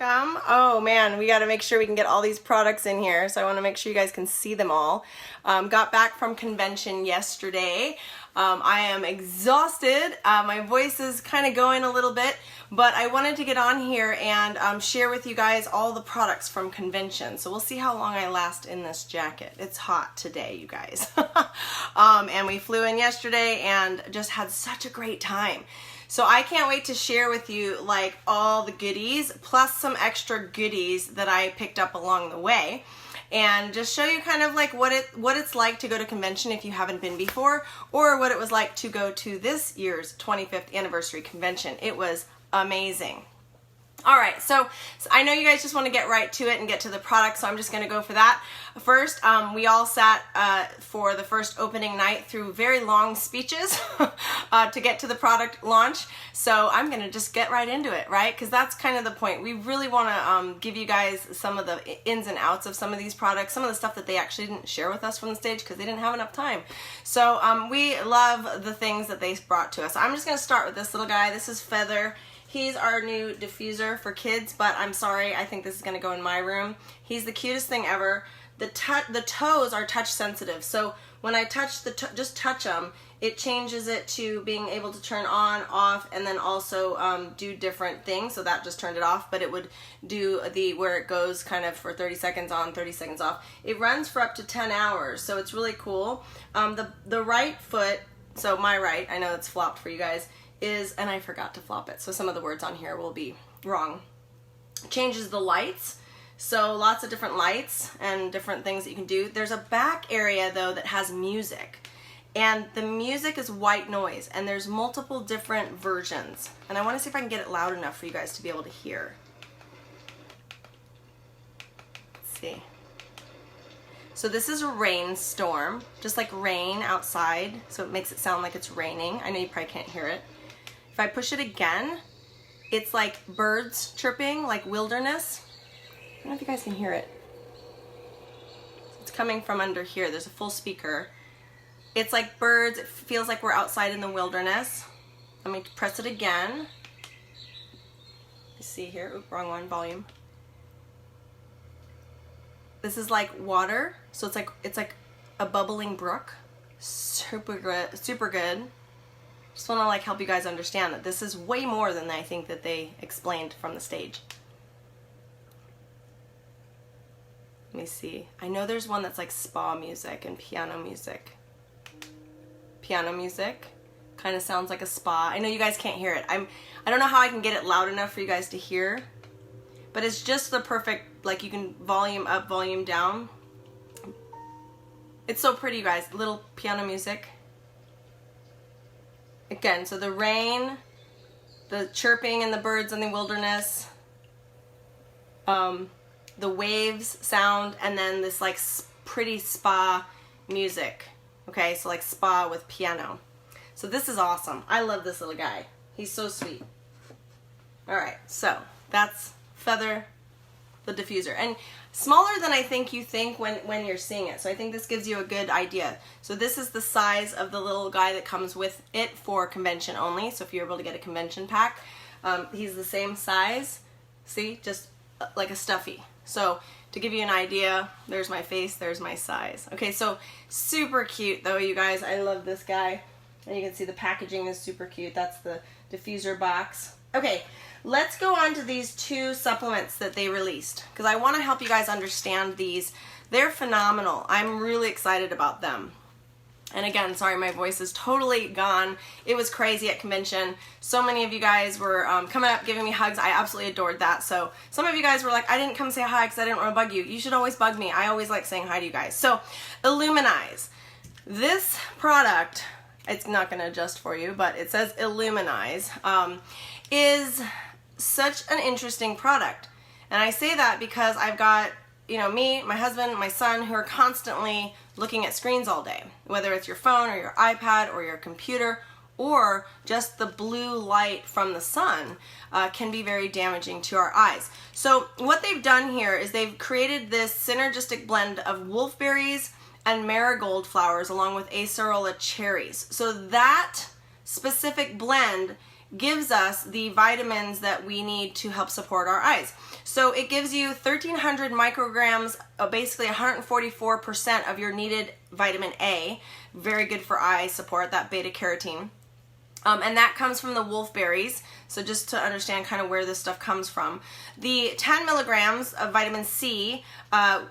welcome. Oh man, we got to make sure we can get all these products in here, so I want to make sure you guys can see them all. Got back from convention yesterday. I am exhausted. My voice is kind of going a little bit, but I wanted to get on here and share with you guys all the products from convention. So we'll see how long I last in this jacket. It's hot today, you guys. And we flew in yesterday and just had such a great time. So I can't wait to share with you like all the goodies plus some extra goodies that I picked up along the way, and just show you kind of like what it's like to go to convention if you haven't been before, or what it was like to go to this year's 25th anniversary convention. It was amazing. All right, so I know you guys just want to get right to it and get to the product, so I'm just going to go for that. First, we all sat for the first opening night through very long speeches to get to the product launch, so I'm going to just get right into it, right? Because that's kind of the point. We really want to give you guys some of the ins and outs of some of these products, some of the stuff that they actually didn't share with us from the stage because they didn't have enough time. So we love the things that they brought to us. I'm just going to start with this little guy. This is Feather. He's our new diffuser for kids, but I'm sorry, I think this is gonna go in my room. He's the cutest thing ever. The toes are touch sensitive, so when I touch just touch them, it changes it to being able to turn on, off, and then also do different things. So that just turned it off, but it would do where it goes kind of for 30 seconds on, 30 seconds off. It runs for up to 10 hours, so it's really cool. The right foot, so my right, I know it's flopped for you guys, and I forgot to flop it, so some of the words on here will be wrong. Changes the lights, so lots of different lights and different things that you can do. There's a back area though that has music, and the music is white noise, and there's multiple different versions, and I want to see if I can get it loud enough for you guys to be able to hear. Let's see. So this is a rainstorm, just like rain outside, so it makes it sound like it's raining. I know you probably can't hear it. If I push it again, it's like birds chirping, like wilderness. I don't know if you guys can hear it. It's coming from under here. There's a full speaker. It's like birds. It feels like we're outside in the wilderness. Let me press it again. You see here, oops, wrong one, volume. This is like water, so it's like a bubbling brook. Super good, super good. Just want to like help you guys understand that this is way more than I think that they explained from the stage. Let me see. I know there's one that's like spa music and piano music. Piano music kind of sounds like a spa. I know you guys can't hear it. I don't know how I can get it loud enough for you guys to hear, but it's just the perfect, like you can volume up, volume down. It's so pretty, you guys. Little piano music. Again, so the rain, the chirping and the birds in the wilderness, the waves sound, and then this like pretty spa music. Okay, so like spa with piano. So this is awesome. I love this little guy. He's so sweet. All right, so that's Feather, the diffuser, and smaller than I think you think when you're seeing it. So I think this gives you a good idea. So this is the size of the little guy that comes with it for convention only. So if you're able to get a convention pack, he's the same size. See, just like a stuffy. So to give you an idea, there's my face, there's my size. Okay, so super cute though, you guys. I love this guy. And you can see the packaging is super cute. That's the diffuser box. Okay, let's go on to these two supplements that they released, because I want to help you guys understand these. They're phenomenal. I'm really excited about them. And again, sorry, my voice is totally gone. It was crazy at convention. So many of you guys were coming up, giving me hugs. I absolutely adored that. So some of you guys were like, I didn't come say hi because I didn't want to bug you. You should always bug me. I always like saying hi to you guys. So Aluminized. This product, it's not going to adjust for you, but it says Aluminized, is such an interesting product. And I say that because I've got, you know, me, my husband, my son, who are constantly looking at screens all day, whether it's your phone or your iPad or your computer, or just the blue light from the sun can be very damaging to our eyes. So what they've done here is they've created this synergistic blend of wolfberries and marigold flowers along with acerola cherries. So that specific blend gives us the vitamins that we need to help support our eyes. So it gives you 1,300 micrograms, basically 144% of your needed vitamin A. Very good for eye support, that beta carotene. And that comes from the wolfberries. So just to understand kind of where this stuff comes from. The 10 milligrams of vitamin C,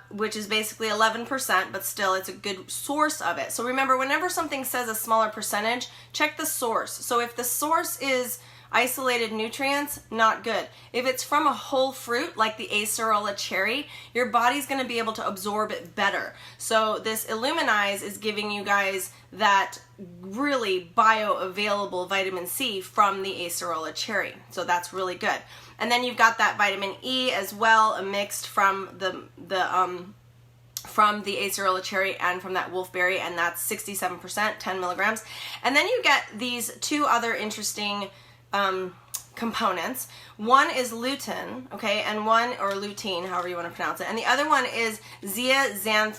which is basically 11%, but still it's a good source of it. So remember, whenever something says a smaller percentage, check the source. So if the source is isolated nutrients, not good. If it's from a whole fruit like the acerola cherry, your body's going to be able to absorb it better. So this Aluminized is giving you guys that really bioavailable vitamin C from the acerola cherry. So that's really good. And then you've got that vitamin E as well, mixed from the acerola cherry and from that wolfberry, and that's 67%, 10 milligrams. And then you get these two other interesting components. One is lutein, okay, and one, or lutein, however you want to pronounce it, and the other one is zeaxanthin,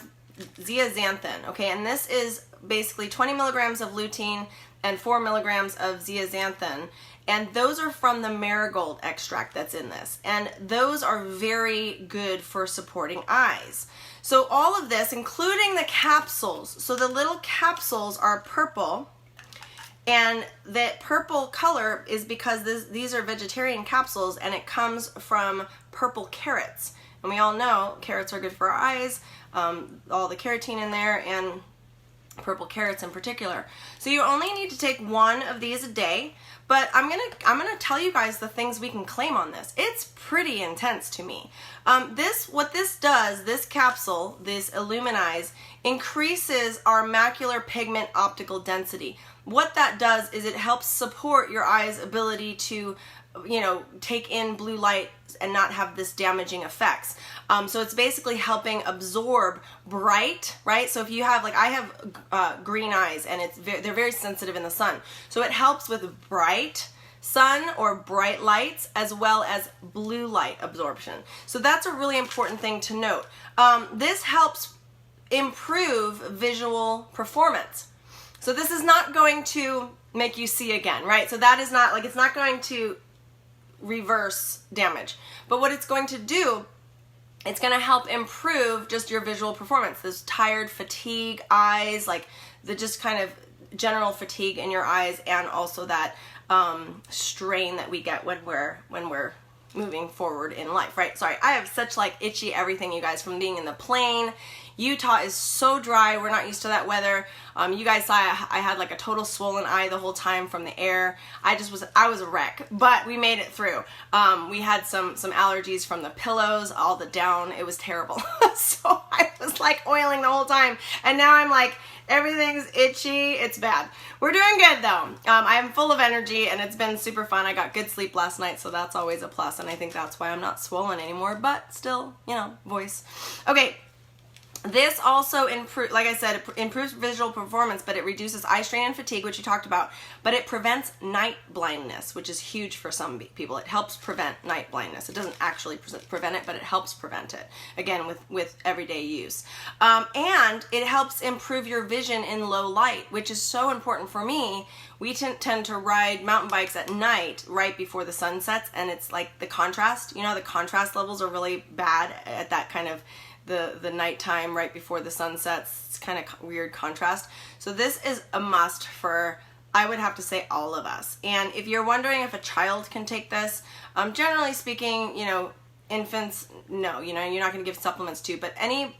okay, and this is basically 20 milligrams of lutein and 4 milligrams of zeaxanthin, and those are from the marigold extract that's in this, and those are very good for supporting eyes. So all of this, including the capsules, so the little capsules are purple. And that purple color is because these are vegetarian capsules, and it comes from purple carrots. And we all know carrots are good for our eyes, all the carotene in there, and purple carrots in particular. So you only need to take one of these a day, but I'm gonna tell you guys the things we can claim on this. It's pretty intense to me. What this does, this capsule, this Aluminized, increases our macular pigment optical density. What that does is it helps support your eye's ability to, take in blue light and not have this damaging effects. So it's basically helping absorb bright, right? So if you have, like I have green eyes, and they're very sensitive in the sun. So it helps with bright sun or bright lights as well as blue light absorption. So that's a really important thing to note. This helps improve visual performance. So this is not going to make you see again, right? So that is not, it's not going to reverse damage. But what it's going to do, it's going to help improve just your visual performance. Those tired, fatigue eyes, like the just kind of general fatigue in your eyes, and also that strain that we get when we're moving forward in life, right? Sorry, I have such itchy everything, you guys, from being in the plane. Utah is so dry. We're not used to that weather. You guys saw I had a total swollen eye the whole time from the air. I was a wreck, but we made it through. We had some allergies from the pillows, all the down. It was terrible. So I was oiling the whole time, and now I'm everything's itchy. It's bad. We're doing good though. I'm full of energy, and it's been super fun. I got good sleep last night, so that's always a plus, and I think that's why I'm not swollen anymore, but still, voice. Okay. This also improves visual performance, but it reduces eye strain and fatigue, which you talked about, but it prevents night blindness, which is huge for some people. It helps prevent night blindness. It doesn't actually prevent it, but it helps prevent it, again, with everyday use. And it helps improve your vision in low light, which is so important for me. We tend to ride mountain bikes at night right before the sun sets, and it's the contrast. The contrast levels are really bad at that kind of the nighttime right before the sun sets. It's kind of weird contrast. So this is a must for, I would have to say, all of us. And if you're wondering if a child can take this, generally speaking, infants, no, you're not going to give supplements to, but any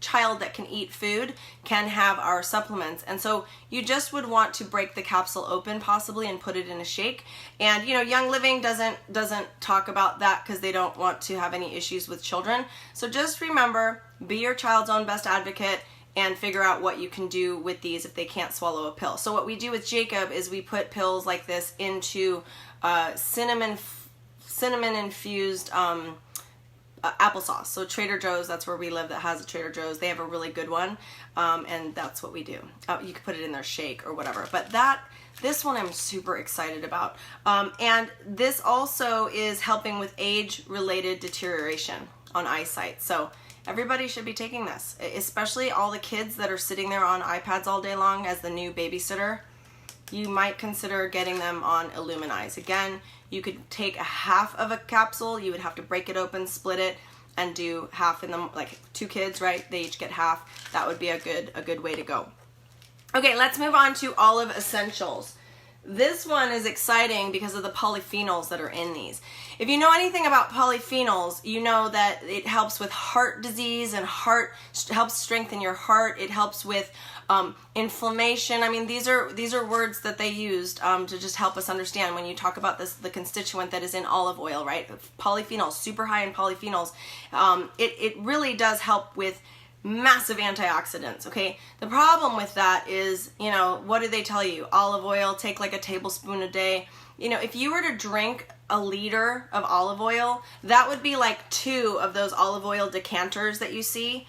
child that can eat food can have our supplements. And so you just would want to break the capsule open possibly and put it in a shake. And Young Living doesn't talk about that because they don't want to have any issues with children. So just remember, be your child's own best advocate and figure out what you can do with these if they can't swallow a pill. So what we do with Jacob is we put pills like this into cinnamon infused applesauce. So Trader Joe's, that's where we live, that has a Trader Joe's. They have a really good one, and that's what we do. You can put it in their shake or whatever. But this one I'm super excited about. And this also is helping with age-related deterioration on eyesight. So everybody should be taking this, especially all the kids that are sitting there on iPads all day long as the new babysitter. you might consider getting them on Aluminized. Again, you could take a half of a capsule, you would have to break it open, split it, and do half in them, like 2 kids, right? They each get half. That would be a good way to go. Okay, let's move on to Olive Essentials. This one is exciting because of the polyphenols that are in these. If you know anything about polyphenols, you know that it helps with heart disease and helps strengthen your heart. It helps with inflammation. I mean, these are words that they used to just help us understand when you talk about the constituent that is in olive oil, right? Polyphenols, super high in polyphenols. It really does help with massive antioxidants, okay? The problem with that is, you know, what do they tell you? Olive oil, take like a tablespoon a day. You know, if you were to drink a liter of olive oil, that would be like 2 of those olive oil decanters that you see.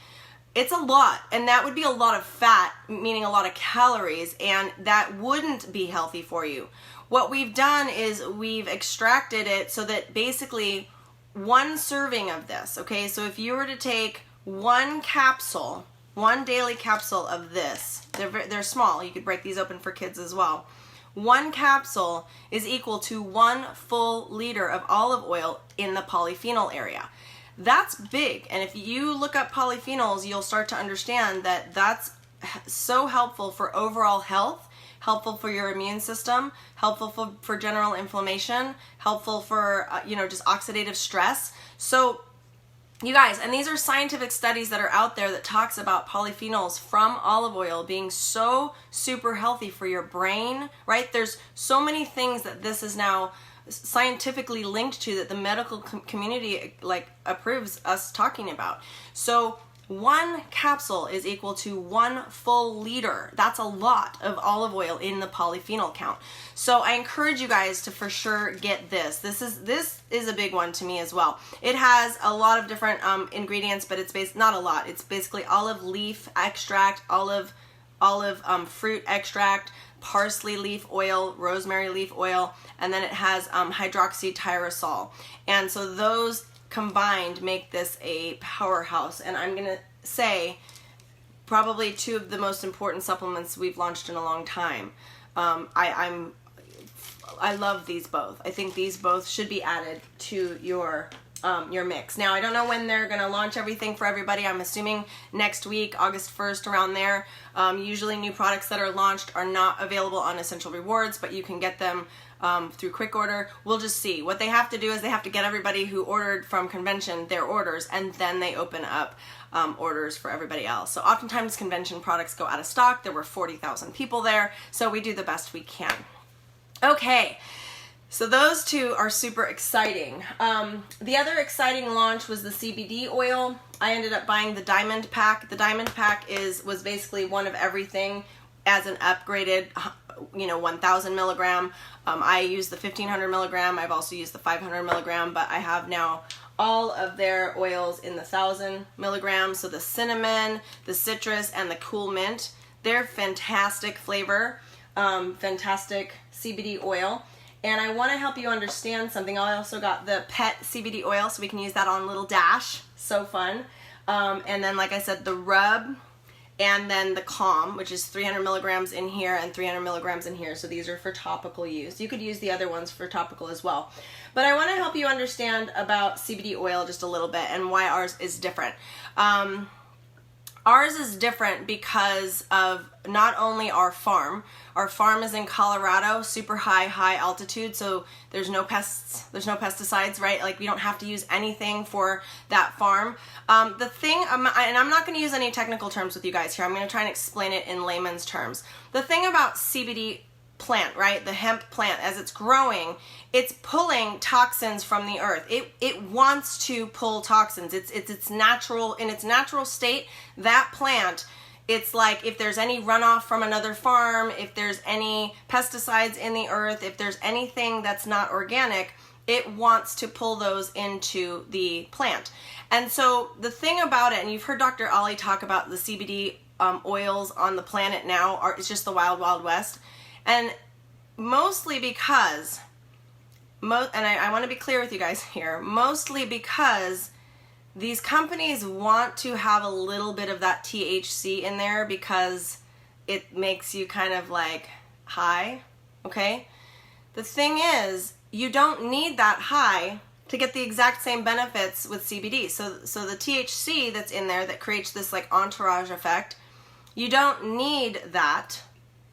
It's a lot, and that would be a lot of fat, meaning a lot of calories, and that wouldn't be healthy for you. What we've done is we've extracted it so that basically 1 serving of this, okay? So if you were to take 1 capsule, 1 daily capsule of this, they're small, you could break these open for kids as well. 1 capsule is equal to 1 full liter of olive oil in the polyphenol area. That's big, and if you look up polyphenols, you'll start to understand that that's so helpful for overall health, helpful for your immune system, helpful for general inflammation, helpful for just oxidative stress. So you guys, and these are scientific studies that are out there that talks about polyphenols from olive oil being so super healthy for your brain, right? There's so many things that this is now scientifically linked to that the medical community like approves us talking about. So 1 capsule is equal to 1 full liter. That's a lot of olive oil in the polyphenol count. So I encourage you guys to for sure get this. This is a big one to me as well. It has a lot of different ingredients, but it's not a lot. It's basically olive leaf extract, olive fruit extract, parsley leaf oil, rosemary leaf oil, and then it has hydroxytyrosol. And so those combined make this a powerhouse, and I'm gonna say probably 2 of the most important supplements we've launched in a long time. I love these both. I think these both should be added to your mix. Now, I don't know when they're gonna launch everything for everybody. I'm assuming next week, August 1st, around there. Usually new products that are launched are not available on Essential Rewards, but you can get them through quick order. We'll just see. What they have to do is they have to get everybody who ordered from convention their orders, and then they open up orders for everybody else. So oftentimes convention products go out of stock. There were 40,000 people there, so we do the best we can. Okay, so those 2 are super exciting. The other exciting launch was the CBD oil. I ended up buying the Diamond Pack. The Diamond Pack was basically one of everything as an upgraded 1,000 milligram. I use the 1,500 milligram. I've also used the 500 milligram, but I have now all of their oils in the 1,000 milligrams. So the cinnamon, the citrus, and the cool mint. They're fantastic flavor, fantastic CBD oil. And I want to help you understand something. I also got the pet CBD oil, so we can use that on little dash. So fun. And then, like I said, the rub, and then the calm, which is 300 milligrams in here and 300 milligrams in here. So these are for topical use. You could use the other ones for topical as well. But I want to help you understand about CBD oil just a little bit and why ours is different. Ours is different because of not only our farm. Our farm is in Colorado, super high altitude, so there's no pests, there's no pesticides, right? Like we don't have to use anything for that farm. The thing, and I'm not going to use any technical terms with you guys here. I'm going to try and explain it in layman's terms. The thing about CBD plant, right, the hemp plant, as it's growing, it's pulling toxins from the earth. It wants to pull toxins. It's natural, in its natural state. That plant, it's like if there's any runoff from another farm, if there's any pesticides in the earth, if there's anything that's not organic, it wants to pull those into the plant. And so the thing about it, and you've heard Dr. Ali talk about the CBD oils on the planet now, it's just the wild, wild west. And mostly because, and I want to be clear with you guys here, mostly because these companies want to have a little bit of that THC in there because it makes you kind of like high, okay? The thing is, you don't need that high to get the exact same benefits with CBD. So the THC that's in there that creates this like entourage effect, you don't need that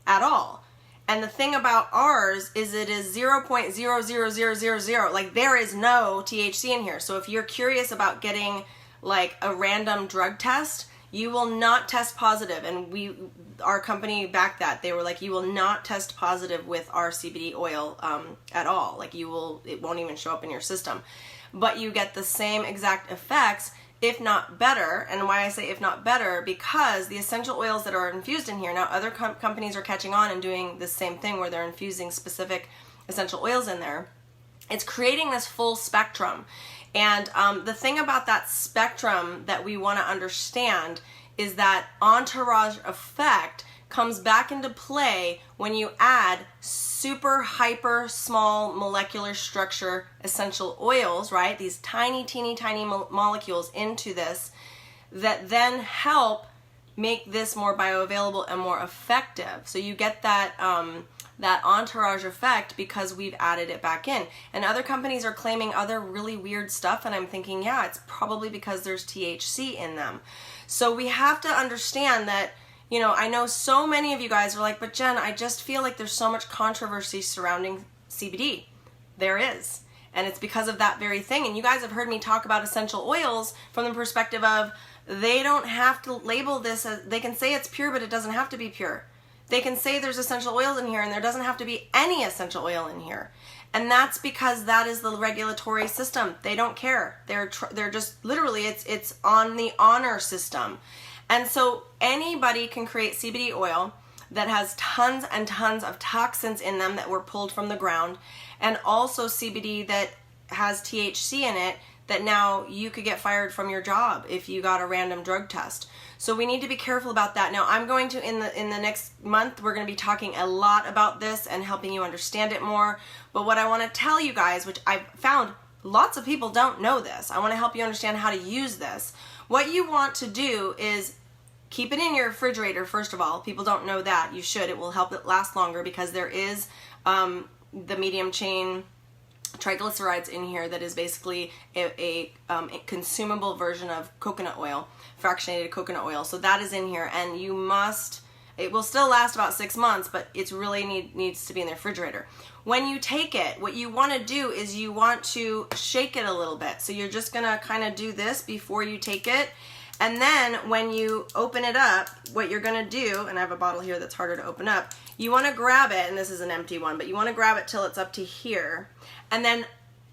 at all. And the thing about ours is it is 0.00000. Like there is no THC in here. So if you're curious about getting like a random drug test, you will not test positive. And our company backed that. They were like, you will not test positive with our CBD oil at all. Like it won't even show up in your system. But you get the same exact effects, if not better. And why I say if not better, because the essential oils that are infused in here, now other companies are catching on and doing the same thing where they're infusing specific essential oils in there. It's creating this full spectrum. And the thing about that spectrum that we want to understand is that entourage effect comes back into play when you add super hyper small molecular structure essential oils, right? These tiny, teeny, tiny molecules into this that then help make this more bioavailable and more effective. So you get that that entourage effect because we've added it back in. And other companies are claiming other really weird stuff, and I'm thinking, yeah, it's probably because there's THC in them. So we have to understand that, you know, I know so many of you guys are like, but Jen, I just feel like there's so much controversy surrounding CBD. There is. And it's because of that very thing. And you guys have heard me talk about essential oils from the perspective of they don't have to label this as, they can say it's pure, but it doesn't have to be pure. They can say there's essential oils in here and there doesn't have to be any essential oil in here. And that's because that is the regulatory system. They don't care. They're just literally, it's on the honor system. And so anybody can create CBD oil that has tons and tons of toxins in them that were pulled from the ground, and also CBD that has THC in it that now you could get fired from your job if you got a random drug test. So we need to be careful about that. Now I'm going to, in the next month, we're going to be talking a lot about this and helping you understand it more. But what I want to tell you guys, which I've found lots of people don't know this, I want to help you understand how to use this. What you want to do is keep it in your refrigerator, first of all. People don't know that. You should. It will help it last longer because there is the medium chain triglycerides in here that is basically a consumable version of coconut oil, fractionated coconut oil. So that is in here, and you must, it will still last about 6 months, but it's really needs to be in the refrigerator. When you take it, what you want to do is you want to shake it a little bit. So you're just going to kind of do this before you take it. And then when you open it up, what you're going to do, and I have a bottle here that's harder to open up, you want to grab it, and this is an empty one, but you want to grab it till it's up to here. And then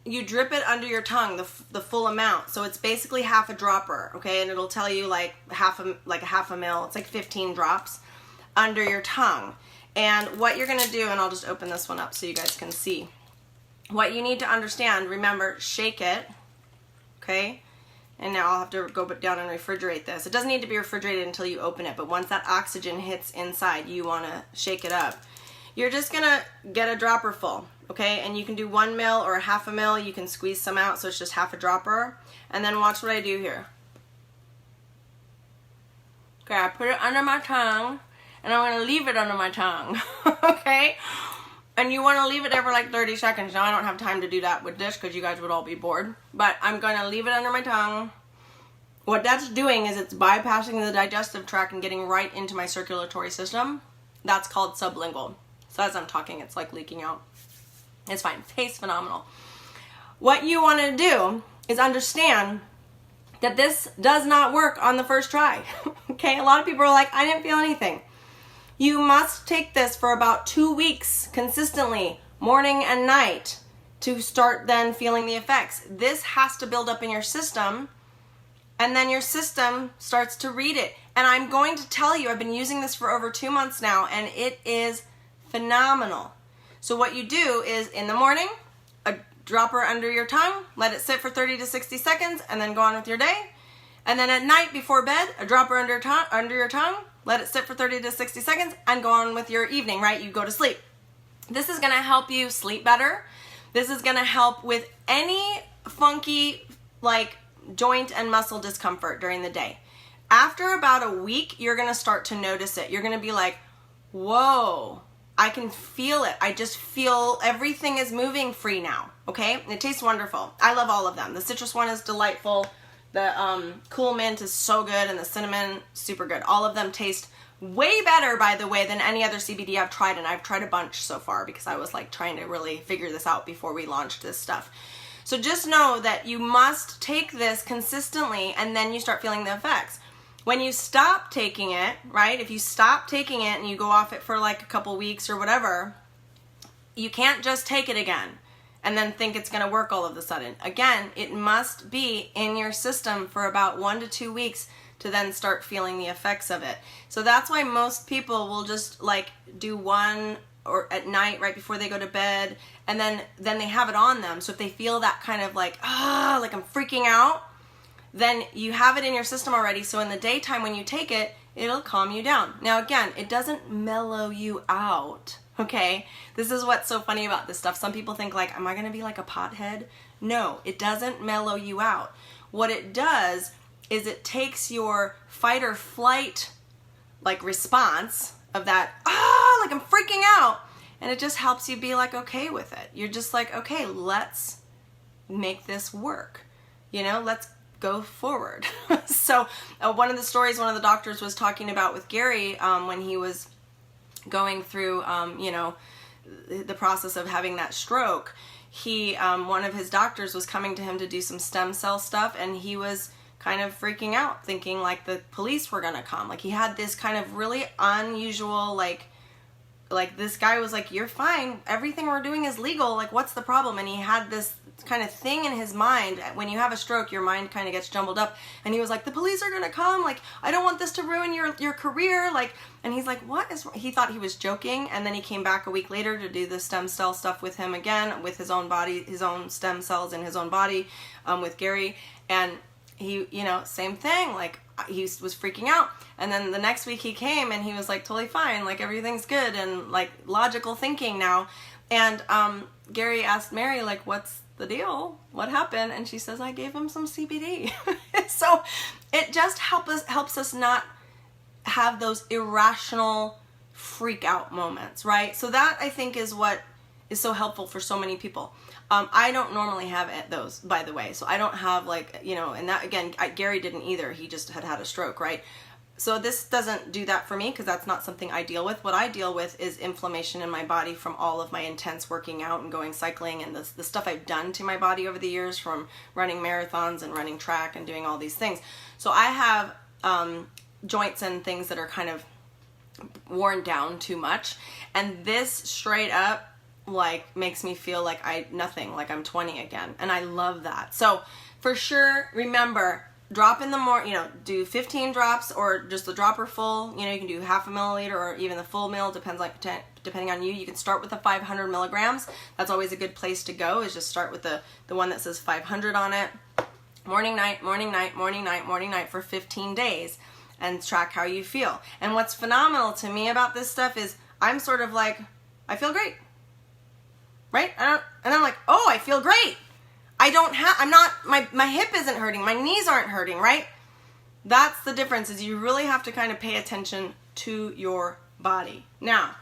you drip it under your tongue, the full amount. So it's basically half a dropper, okay? And it'll tell you like a half a mil. It's like 15 drops under your tongue. And what you're going to do, and I'll just open this one up so you guys can see. What you need to understand, remember, shake it, okay? And now I'll have to go down and refrigerate this. It doesn't need to be refrigerated until you open it, but once that oxygen hits inside, you want to shake it up. You're just going to get a dropper full, okay? And you can do 1 mil or half a mil. You can squeeze some out, so it's just half a dropper. And then watch what I do here. Okay, I put it under my tongue, and I'm going to leave it under my tongue, okay? And you want to leave it there for like 30 seconds. Now I don't have time to do that with this because you guys would all be bored. But I'm going to leave it under my tongue. What that's doing is it's bypassing the digestive tract and getting right into my circulatory system. That's called sublingual. So as I'm talking, it's like leaking out. It's fine. Tastes phenomenal. What you want to do is understand that this does not work on the first try. Okay? A lot of people are like, I didn't feel anything. You must take this for about 2 weeks consistently, morning and night, to start then feeling the effects. This has to build up in your system, and then your system starts to read it. And I'm going to tell you, I've been using this for over 2 months now, and it is phenomenal. So what you do is in the morning, a dropper under your tongue, let it sit for 30 to 60 seconds, and then go on with your day. And then at night before bed, a dropper under your tongue, let it sit for 30 to 60 seconds, and go on with your evening, right? You go to sleep. This is going to help you sleep better. This is going to help with any funky, like, joint and muscle discomfort during the day. After about a week, you're going to start to notice it. You're going to be like, whoa, I can feel it. I just feel everything is moving free now, okay? It tastes wonderful. I love all of them. The citrus one is delightful. The cool mint is so good, and the cinnamon, super good. All of them taste way better, by the way, than any other CBD I've tried, and I've tried a bunch so far because I was like trying to really figure this out before we launched this stuff. So just know that you must take this consistently, and then you start feeling the effects. When you stop taking it, right, if you stop taking it and you go off it for like a couple weeks or whatever, you can't just take it again and then think it's going to work all of a sudden. Again, it must be in your system for about 1 to 2 weeks to then start feeling the effects of it. So that's why most people will just like do one or at night right before they go to bed, and then they have it on them. So if they feel that kind of like, like I'm freaking out, then you have it in your system already. So in the daytime when you take it, it'll calm you down. Now again, it doesn't mellow you out, okay? This is what's so funny about this stuff. Some people think like, am I gonna be like a pothead? No, it doesn't mellow you out. What it does is it takes your fight or flight like response of that, like I'm freaking out, and it just helps you be like okay with it. You're just like, okay, let's make this work. You know, let's go forward. So one of the stories one of the doctors was talking about with Gary when he was going through, you know, the process of having that stroke, he, one of his doctors was coming to him to do some stem cell stuff, and he was kind of freaking out, thinking like the police were gonna come. Like he had this kind of really unusual, like this guy was like, you're fine, everything we're doing is legal, like what's the problem? And he had this kind of thing in his mind. When you have a stroke, your mind kind of gets jumbled up, and he was like, the police are gonna come, like I don't want this to ruin your career, like. And he's like, what is, he thought he was joking, and then he came back a week later to do the stem cell stuff with him again, with his own body, his own stem cells in his own body, with Gary, and he, you know, same thing, like he was freaking out. And then the next week he came and he was like totally fine, like everything's good, and like logical thinking now. And Gary asked Mary, like, what's the deal? What happened? And she says, I gave him some CBD. So it just helps us not have those irrational freak out moments, right? So that I think is what is so helpful for so many people. I don't normally have those, by the way. So I don't have like, you know, and that again, Gary didn't either. He just had a stroke, right? So this doesn't do that for me because that's not something I deal with. What I deal with is inflammation in my body from all of my intense working out and going cycling, and the stuff I've done to my body over the years from running marathons and running track and doing all these things. So I have joints and things that are kind of worn down too much. And this straight up like makes me feel like like I'm 20 again. And I love that. So for sure, remember, drop in the morning, you know, do 15 drops or just the dropper full. You know, you can do half a milliliter or even the full mill, depending on you. You can start with the 500 milligrams. That's always a good place to go, is just start with the one that says 500 on it. Morning, night, morning, night, morning, night, morning, night for 15 days and track how you feel. And what's phenomenal to me about this stuff is I'm sort of like, I feel great. Right? And I'm like, oh, I feel great. My hip isn't hurting. My knees aren't hurting, right? That's the difference, is you really have to kind of pay attention to your body. Now,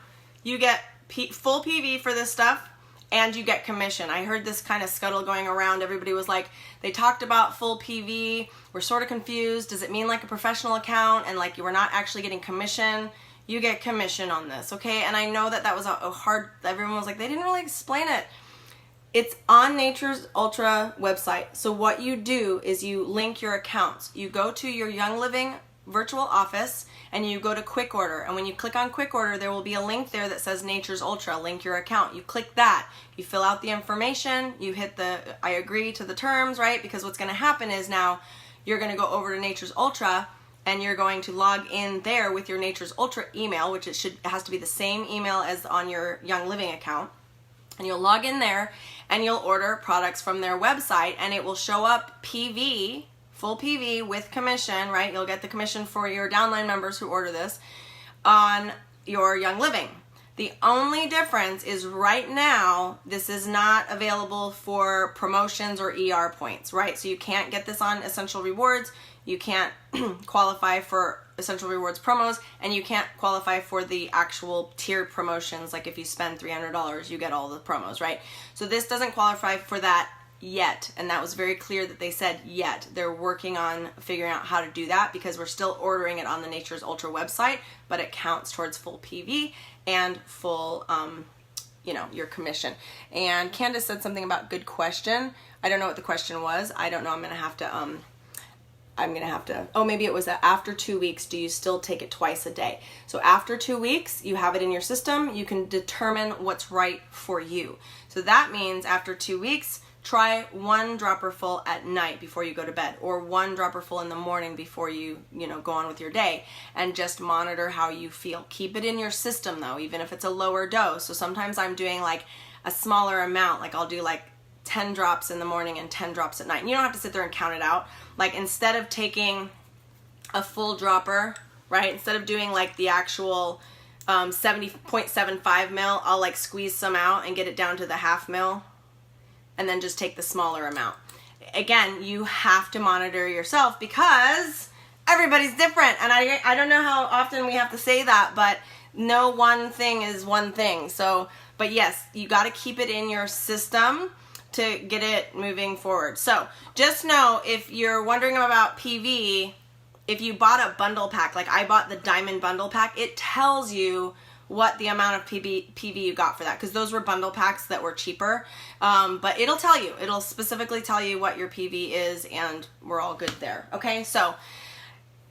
you get full PV for this stuff, and you get commission. I heard this kind of scuttle going around. Everybody was like, they talked about full PV. We're sort of confused. Does it mean like a professional account and like you were not actually getting commission? You get commission on this, okay? And I know that was a hard, everyone was like, they didn't really explain it. It's on Nature's Ultra website. So what you do is you link your accounts. You go to your Young Living virtual office and you go to quick order. And when you click on quick order, there will be a link there that says Nature's Ultra, link your account. You click that, you fill out the information, you hit the I agree to the terms, right? Because what's gonna happen is now you're gonna go over to Nature's Ultra and you're going to log in there with your Nature's Ultra email, which it has to be the same email as on your Young Living account. And you'll log in there and you'll order products from their website, and it will show up PV, full PV with commission, right? You'll get the commission for your downline members who order this on your Young Living. The only difference is right now, this is not available for promotions or ER points, right? So you can't get this on Essential Rewards, you can't qualify for Essential Rewards promos, and you can't qualify for the actual tiered promotions, like if you spend $300, you get all the promos, right? So this doesn't qualify for that yet, and that was very clear that they said yet. They're working on figuring out how to do that because we're still ordering it on the Nature's Ultra website, but it counts towards full PV and full, your commission. And Candace said something about good question. I don't know what the question was. I don't know. I'm gonna have to, oh, maybe it was that after 2 weeks, do you still take it twice a day? So after 2 weeks, you have it in your system, you can determine what's right for you. So that means after 2 weeks, try 1 dropper full at night before you go to bed, or 1 dropper full in the morning before you go on with your day, and just monitor how you feel. Keep it in your system though, even if it's a lower dose. So sometimes I'm doing like a smaller amount, like I'll do like 10 drops in the morning and 10 drops at night. And you don't have to sit there and count it out. Like instead of taking a full dropper, right, instead of doing like the actual 70.75 mil, I'll like squeeze some out and get it down to the half mil, and then just take the smaller amount. Again, you have to monitor yourself because everybody's different. And I don't know how often we have to say that, but no one thing is one thing. So, but yes, you got to keep it in your system to get it moving forward. So just know, if you're wondering about PV, if you bought a bundle pack, like I bought the Diamond bundle pack, it tells you what the amount of PV you got for that, because those were bundle packs that were cheaper. But it'll tell you, it'll specifically tell you what your PV is, and we're all good there. Okay, so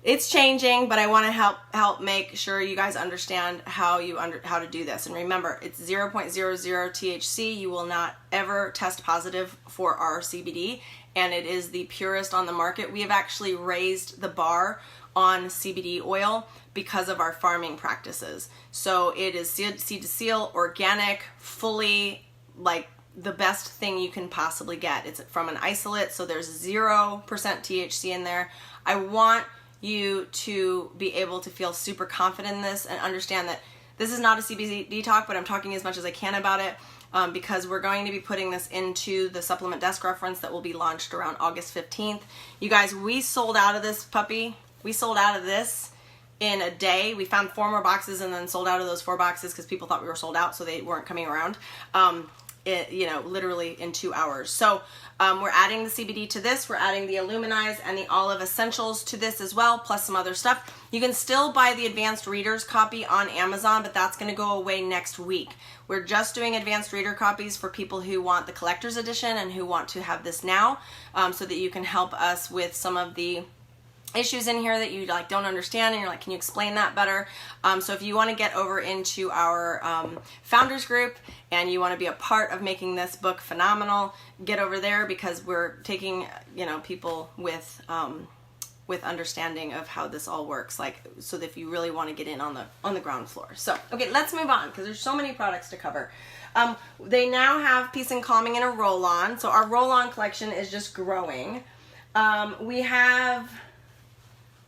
it's changing, but I want to help make sure you guys understand how to do this. And remember, it's 0.00 THC. You will not ever test positive for our CBD, and it is the purest on the market. We have actually raised the bar on CBD oil because of our farming practices. So it is seed to seal, organic, fully, like the best thing you can possibly get. It's from an isolate, so there's 0% THC in there. I want you to be able to feel super confident in this and understand that this is not a CBD talk, but I'm talking as much as I can about it because we're going to be putting this into the supplement desk reference that will be launched around August 15th. You guys, we sold out of this puppy. We sold out of this in a day. We found 4 more boxes and then sold out of those 4 boxes because people thought we were sold out, so they weren't coming around. Literally in 2 hours. So we're adding the CBD to this. We're adding the Aluminized and the Olive Essentials to this as well, plus some other stuff. You can still buy the Advanced Reader's copy on Amazon, but that's going to go away next week. We're just doing Advanced Reader copies for people who want the collector's edition and who want to have this now, so that you can help us with some of the issues in here that you like don't understand, and you're like, can you explain that better? So if you want to get over into our founders group and you want to be a part of making this book phenomenal, get over there, because we're taking people with understanding of how this all works, like, so that if you really want to get in on the ground floor. So okay, let's move on because there's so many products to cover. They now have Peace and Calming in a roll-on, so our roll-on collection is just growing. We have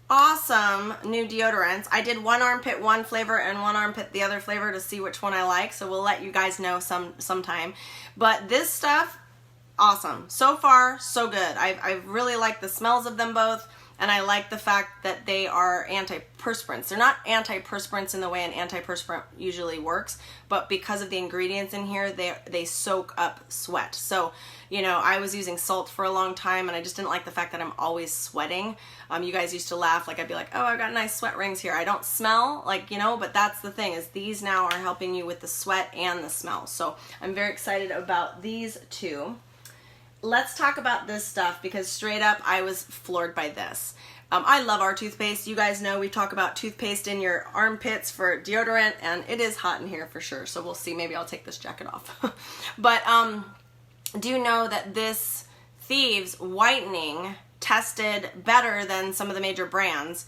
awesome new deodorants. I did one armpit one flavor and one armpit the other flavor to see which one I like, so we'll let you guys know sometime. But this stuff, awesome. So far, so good. I really like the smells of them both, and I like the fact that they are antiperspirants. They're not antiperspirants in the way an antiperspirant usually works, but because of the ingredients in here, they soak up sweat. So, I was using salt for a long time, and I just didn't like the fact that I'm always sweating. You guys used to laugh, like I'd be like, oh, I've got nice sweat rings here. I don't smell, but that's the thing, is these now are helping you with the sweat and the smell. So I'm very excited about these two. Let's talk about this stuff, because straight up, I was floored by this. I love our toothpaste. You guys know we talk about toothpaste in your armpits for deodorant, and it is hot in here for sure. So we'll see. Maybe I'll take this jacket off. But do know that this Thieves whitening tested better than some of the major brands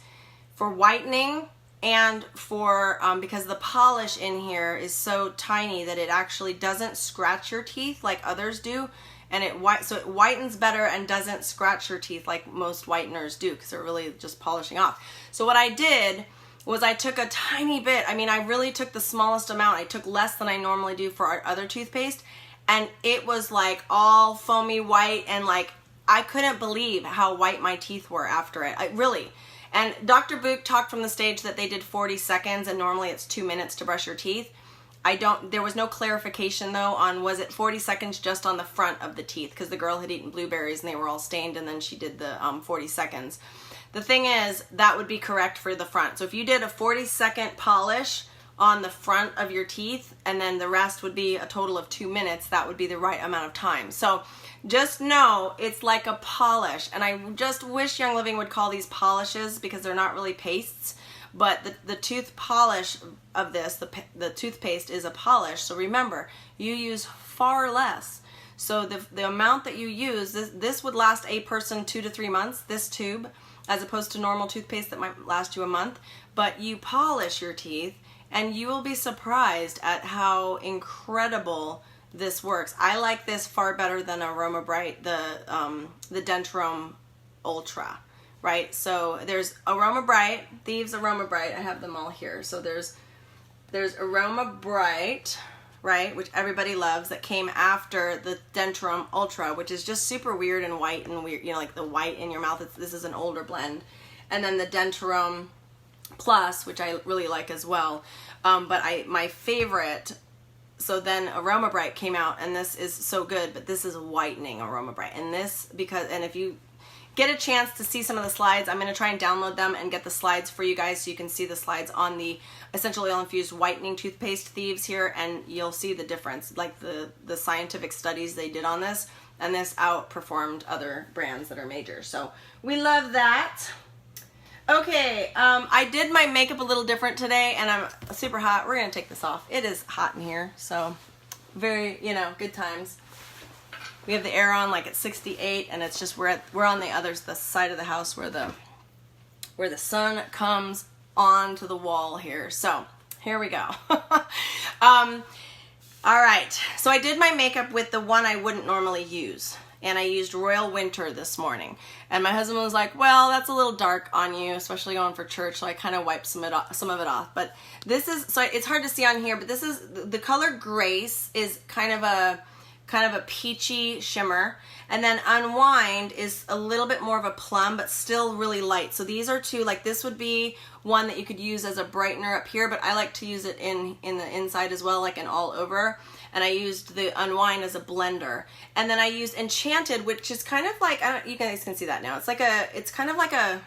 for whitening, and for because the polish in here is so tiny that it actually doesn't scratch your teeth like others do. And it whitens better and doesn't scratch your teeth like most whiteners do, because they're really just polishing off. So what I did was I took a tiny bit. I mean, I really took the smallest amount. I took less than I normally do for our other toothpaste, and it was like all foamy white, and like I couldn't believe how white my teeth were after it. Really. And Dr. Book talked from the stage that they did 40 seconds and normally it's 2 minutes to brush your teeth. There was no clarification though on was it 40 seconds just on the front of the teeth, because the girl had eaten blueberries and they were all stained, and then she did the 40 seconds. The thing is, that would be correct for the front. So if you did a 40-second polish on the front of your teeth and then the rest would be a total of 2 minutes, that would be the right amount of time. So just know it's like a polish, and I just wish Young Living would call these polishes because they're not really pastes, but the tooth polish of this, the toothpaste is a polish. So remember, you use far less. So the amount that you use, this would last a person 2 to 3 months, this tube, as opposed to normal toothpaste that might last you a month. But you polish your teeth and you will be surprised at how incredible this works. I like this far better than Aroma Bright, the Dentarome Ultra, right? So there's Aroma Bright, Thieves Aroma Bright. I have them all here. So there's Aroma Bright, right, which everybody loves, that came after the Dentarome Ultra, which is just super weird and white and weird, you know, like the white in your mouth. This is an older blend. And then the Dentarome Plus, which I really like as well. But my favorite, so then Aroma Bright came out, and this is so good, but this is whitening Aroma Bright. And if you get a chance to see some of the slides, I'm going to try and download them and get the slides for you guys so you can see the slides on the essential oil infused whitening toothpaste Thieves here, and you'll see the difference, like the scientific studies they did on this, and this outperformed other brands that are major. So we love that. Okay, I did my makeup a little different today, and I'm super hot. We're going to take this off. It is hot in here, so very, good times. We have the air on like at 68, and it's just we're on the side of the house where the sun comes onto the wall here. So here we go. All right, so I did my makeup with the one I wouldn't normally use, and I used Royal Winter this morning. And my husband was like, well, that's a little dark on you, especially going for church, so I kind of wiped some of it off. But this is, so it's hard to see on here, but this is, the color Grace is kind of a peachy shimmer. And then Unwind is a little bit more of a plum, but still really light. So these are two, like this would be one that you could use as a brightener up here, but I like to use it in the inside as well, like an all over. And I used the Unwind as a blender. And then I used Enchanted, which is kind of like, you guys can see that now. It's kind of like a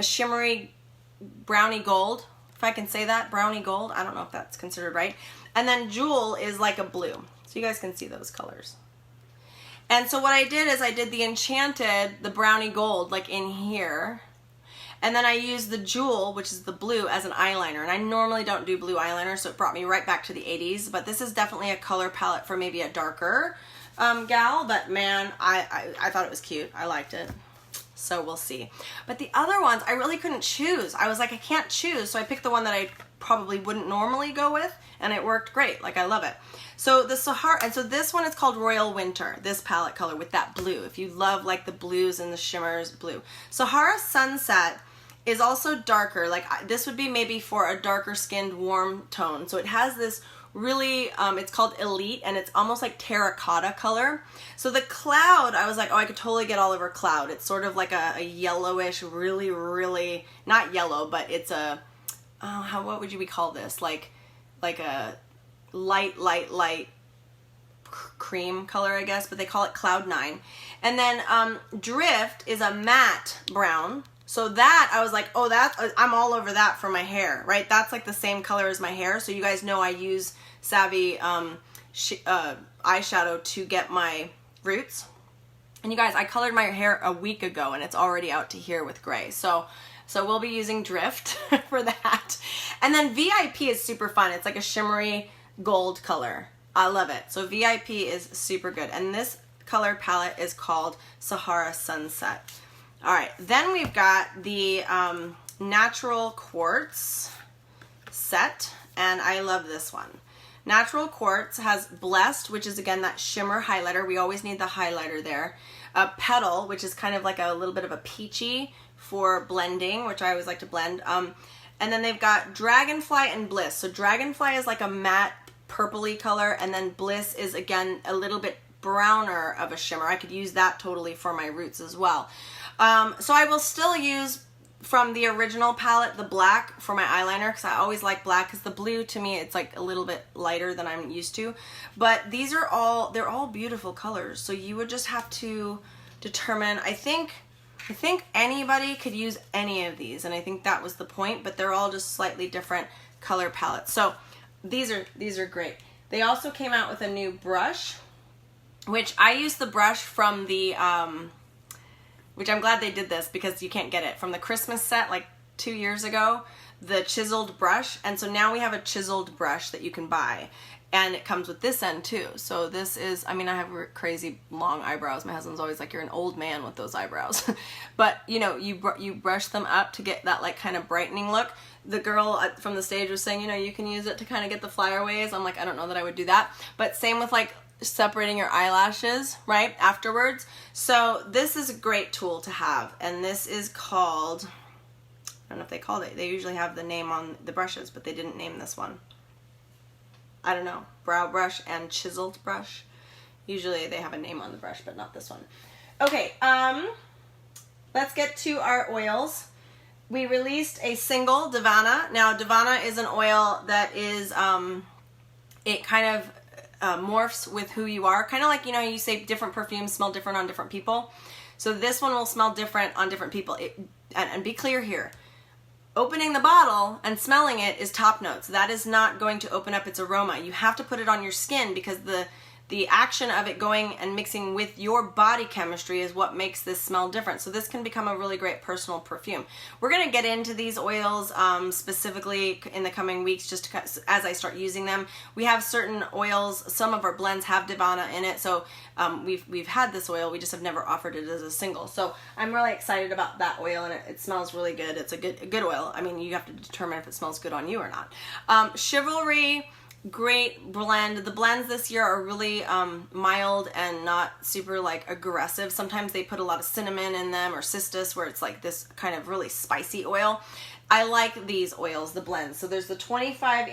shimmery brownie gold, if I can say that, brownie gold. I don't know if that's considered right. And then Jewel is like a blue. So you guys can see those colors. And so what I did is I did the Enchanted, the brownie gold, like in here. And then I used the Jewel, which is the blue, as an eyeliner. And I normally don't do blue eyeliner, so it brought me right back to the 80s. But this is definitely a color palette for maybe a darker gal. But man, I thought it was cute. I liked it. So we'll see. But the other ones, I really couldn't choose. I was like, I can't choose. So I picked the one that I probably wouldn't normally go with. And it worked great. Like, I love it. So the Sahara, and so this one is called Royal Winter, this palette color with that blue. If you love like the blues and the shimmers, blue. Sahara Sunset is also darker. Like this would be maybe for a darker skinned warm tone. So it has this really, it's called Elite, and it's almost like terracotta color. So the Cloud, I was like, oh, I could totally get all over Cloud. It's sort of like a yellowish, really, really, not yellow, but it's a, what would you call this? Like a light cream color, I guess, but they call it Cloud 9. And then Drift is a matte brown. So that, I was like, oh, I'm all over that for my hair, right? That's like the same color as my hair. So you guys know I use Savvy eyeshadow to get my roots. And you guys, I colored my hair a week ago and it's already out to here with gray. So we'll be using Drift for that. And then VIP is super fun. It's like a shimmery gold color. I love it. So VIP is super good. And this color palette is called Sahara Sunset. All right, then we've got the Natural Quartz set, and I love this one. Natural Quartz has Blessed, which is again that shimmer highlighter. We always need the highlighter there. Petal, which is kind of like a little bit of a peachy for blending, which I always like to blend. And then they've got Dragonfly and Bliss. So Dragonfly is like a matte purpley color, and then Bliss is again a little bit browner of a shimmer. I could use that totally for my roots as well. So I will still use from the original palette the black for my eyeliner, because I always like black, because the blue to me it's like a little bit lighter than I'm used to. But these are all, they're all beautiful colors, so you would just have to determine. I think anybody could use any of these, and I think that was the point, but they're all just slightly different color palettes. So these are great. They also came out with a new brush, which I use the brush from the which I'm glad they did this, because you can't get it from the Christmas set like 2 years ago, the chiseled brush. And so now we have a chiseled brush that you can buy, and it comes with this end too. So this is, I mean, I have crazy long eyebrows. My husband's always like, you're an old man with those eyebrows. But you know, you brush them up to get that like kind of brightening look. The girl from the stage was saying, you know, you can use it to kind of get the flyaways. I'm like, I don't know that I would do that. But same with like separating your eyelashes right afterwards. So this is a great tool to have, and this is called, I don't know if they called it, they usually have the name on the brushes, but they didn't name this one. I don't know, brow brush and chiseled brush. Usually they have a name on the brush, but not this one. Okay, let's get to our oils. We released a single Divana. Now Divana is an oil that is, it kind of morphs with who you are. Kind of like, you know, you say different perfumes smell different on different people. So this one will smell different on different people. And be clear here. Opening the bottle and smelling it is top notes. That is not going to open up its aroma. You have to put it on your skin, because the action of it going and mixing with your body chemistry is what makes this smell different. So this can become a really great personal perfume. We're going to get into these oils specifically in the coming weeks, just to, as I start using them. We have certain oils, some of our blends have Divana in it, so we've had this oil, we just have never offered it as a single. So I'm really excited about that oil, and it smells really good. It's a good oil. I mean, you have to determine if it smells good on you or not. Chivalry, great blend. The blends this year are really mild and not super like aggressive. Sometimes they put a lot of cinnamon in them, or cistus, where it's like this kind of really spicy oil. I like these oils, the blends. So there's the 25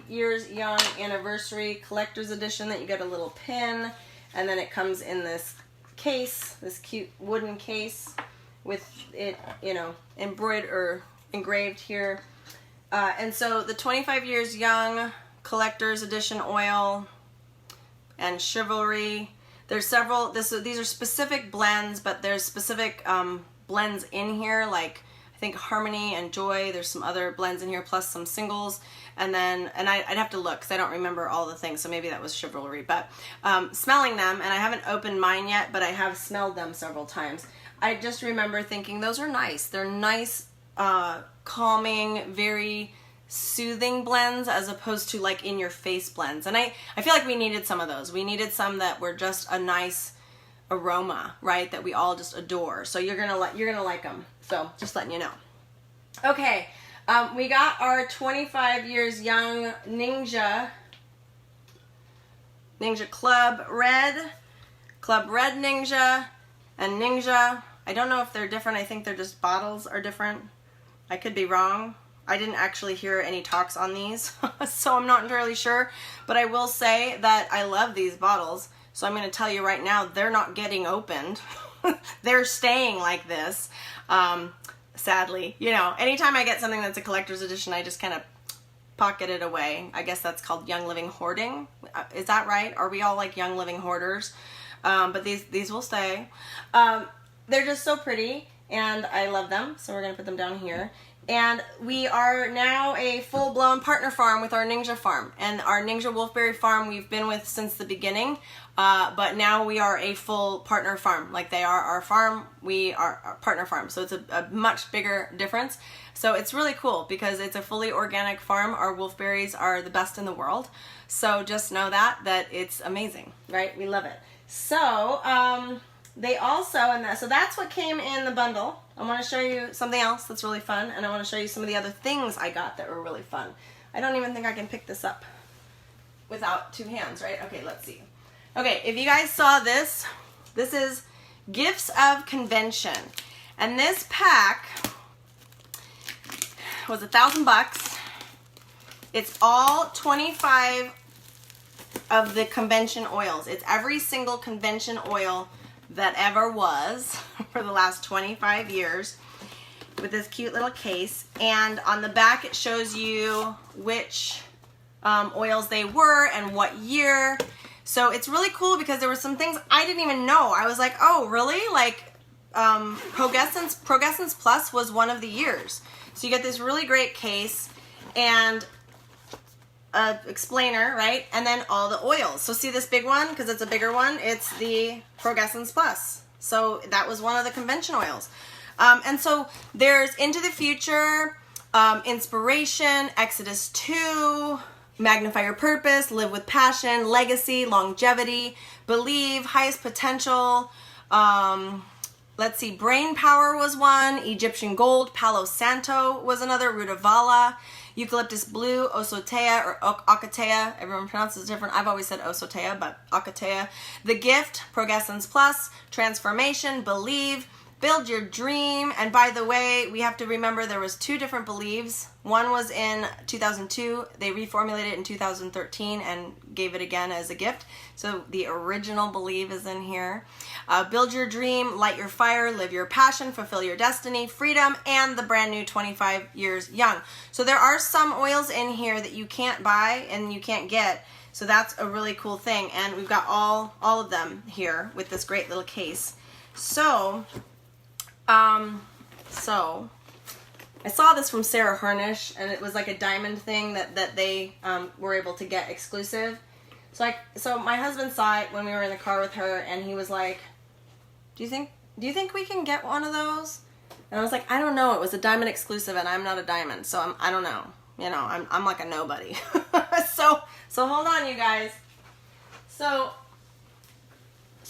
years young anniversary collector's edition that you get a little pin, and then it comes in this case, this cute wooden case with it, you know, embroidered or engraved here. And so the 25 years young collector's edition oil and Chivalry. There's several, these are specific blends, but there's specific blends in here, like I think Harmony and Joy. There's some other blends in here, plus some singles. And then, I'd have to look because I don't remember all the things, so maybe that was Chivalry. But smelling them, and I haven't opened mine yet, but I have smelled them several times. I just remember thinking those are nice. They're nice, calming, very soothing blends, as opposed to like in your face blends. And I feel like we needed some of those. We needed some that were just a nice aroma, right, that we all just adore. So you're gonna like them. So just letting you know. Okay, we got our 25 years young Ninja Club Red Ninja and Ninja. I don't know if they're different. I think they're just bottles are different. I could be wrong. I didn't actually hear any talks on these, so I'm not entirely sure. But I will say that I love these bottles. So I'm going to tell you right now, they're not getting opened. They're staying like this. Sadly, you know, anytime I get something that's a collector's edition, I just kind of pocket it away. I guess that's called young living hoarding. Is that right? Are we all like young living hoarders? But these will stay. They're just so pretty, and I love them. So we're going to put them down here. And we are now a full-blown partner farm with our Ninja farm. And our Ninja Wolfberry farm we've been with since the beginning, but now we are a full partner farm. Like they are our farm, we are our partner farm. So it's a much bigger difference. So it's really cool because it's a fully organic farm. Our wolfberries are the best in the world. So just know that it's amazing, right? We love it. So they also, so that's what came in the bundle. I want to show you something else that's really fun, and I want to show you some of the other things I got that were really fun. I don't even think I can pick this up without two hands, right? Okay, let's see. Okay, if you guys saw this, this is Gifts of Convention. And this pack was $1,000. It's all 25 of the convention oils. It's every single convention oil that ever was for the last 25 years with this cute little case. And on the back it shows you which oils they were and what year. So it's really cool because there were some things I didn't even know. I was like, oh really? Like Progressence Plus was one of the years. So you get this really great case and a explainer, right? And then all the oils. So see this big one, because it's a bigger one, it's the Progressence Plus. So that was one of the convention oils. And so there's Into the Future, Inspiration, Exodus 2, Magnify Your Purpose, Live with Passion, Legacy, Longevity, Believe, Highest Potential, let's see, Brain Power was one, Egyptian Gold, Palo Santo was another, Rutavala, Eucalyptus Blue, Osotea or Ocotea, everyone pronounces it different. I've always said Osotea, but Ocotea. The Gift, Progressence Plus, Transformation, Believe, Build Your Dream. And by the way, we have to remember there was 2 different Believes. One was in 2002. They reformulated it in 2013 and gave it again as a gift. So the original Believe is in here. Build Your Dream, Light Your Fire, Live Your Passion, Fulfill Your Destiny, Freedom, and the brand new 25 Years Young. So there are some oils in here that you can't buy and you can't get. So that's a really cool thing. And we've got all of them here with this great little case. So I saw this from Sarah Harnish, and it was like a diamond thing that they were able to get exclusive. So my husband saw it when we were in the car with her, and he was like, "Do you think we can get one of those?" And I was like, "I don't know. It was a diamond exclusive, and I'm not a diamond, so I don't know. You know, I'm like a nobody." so hold on, you guys. So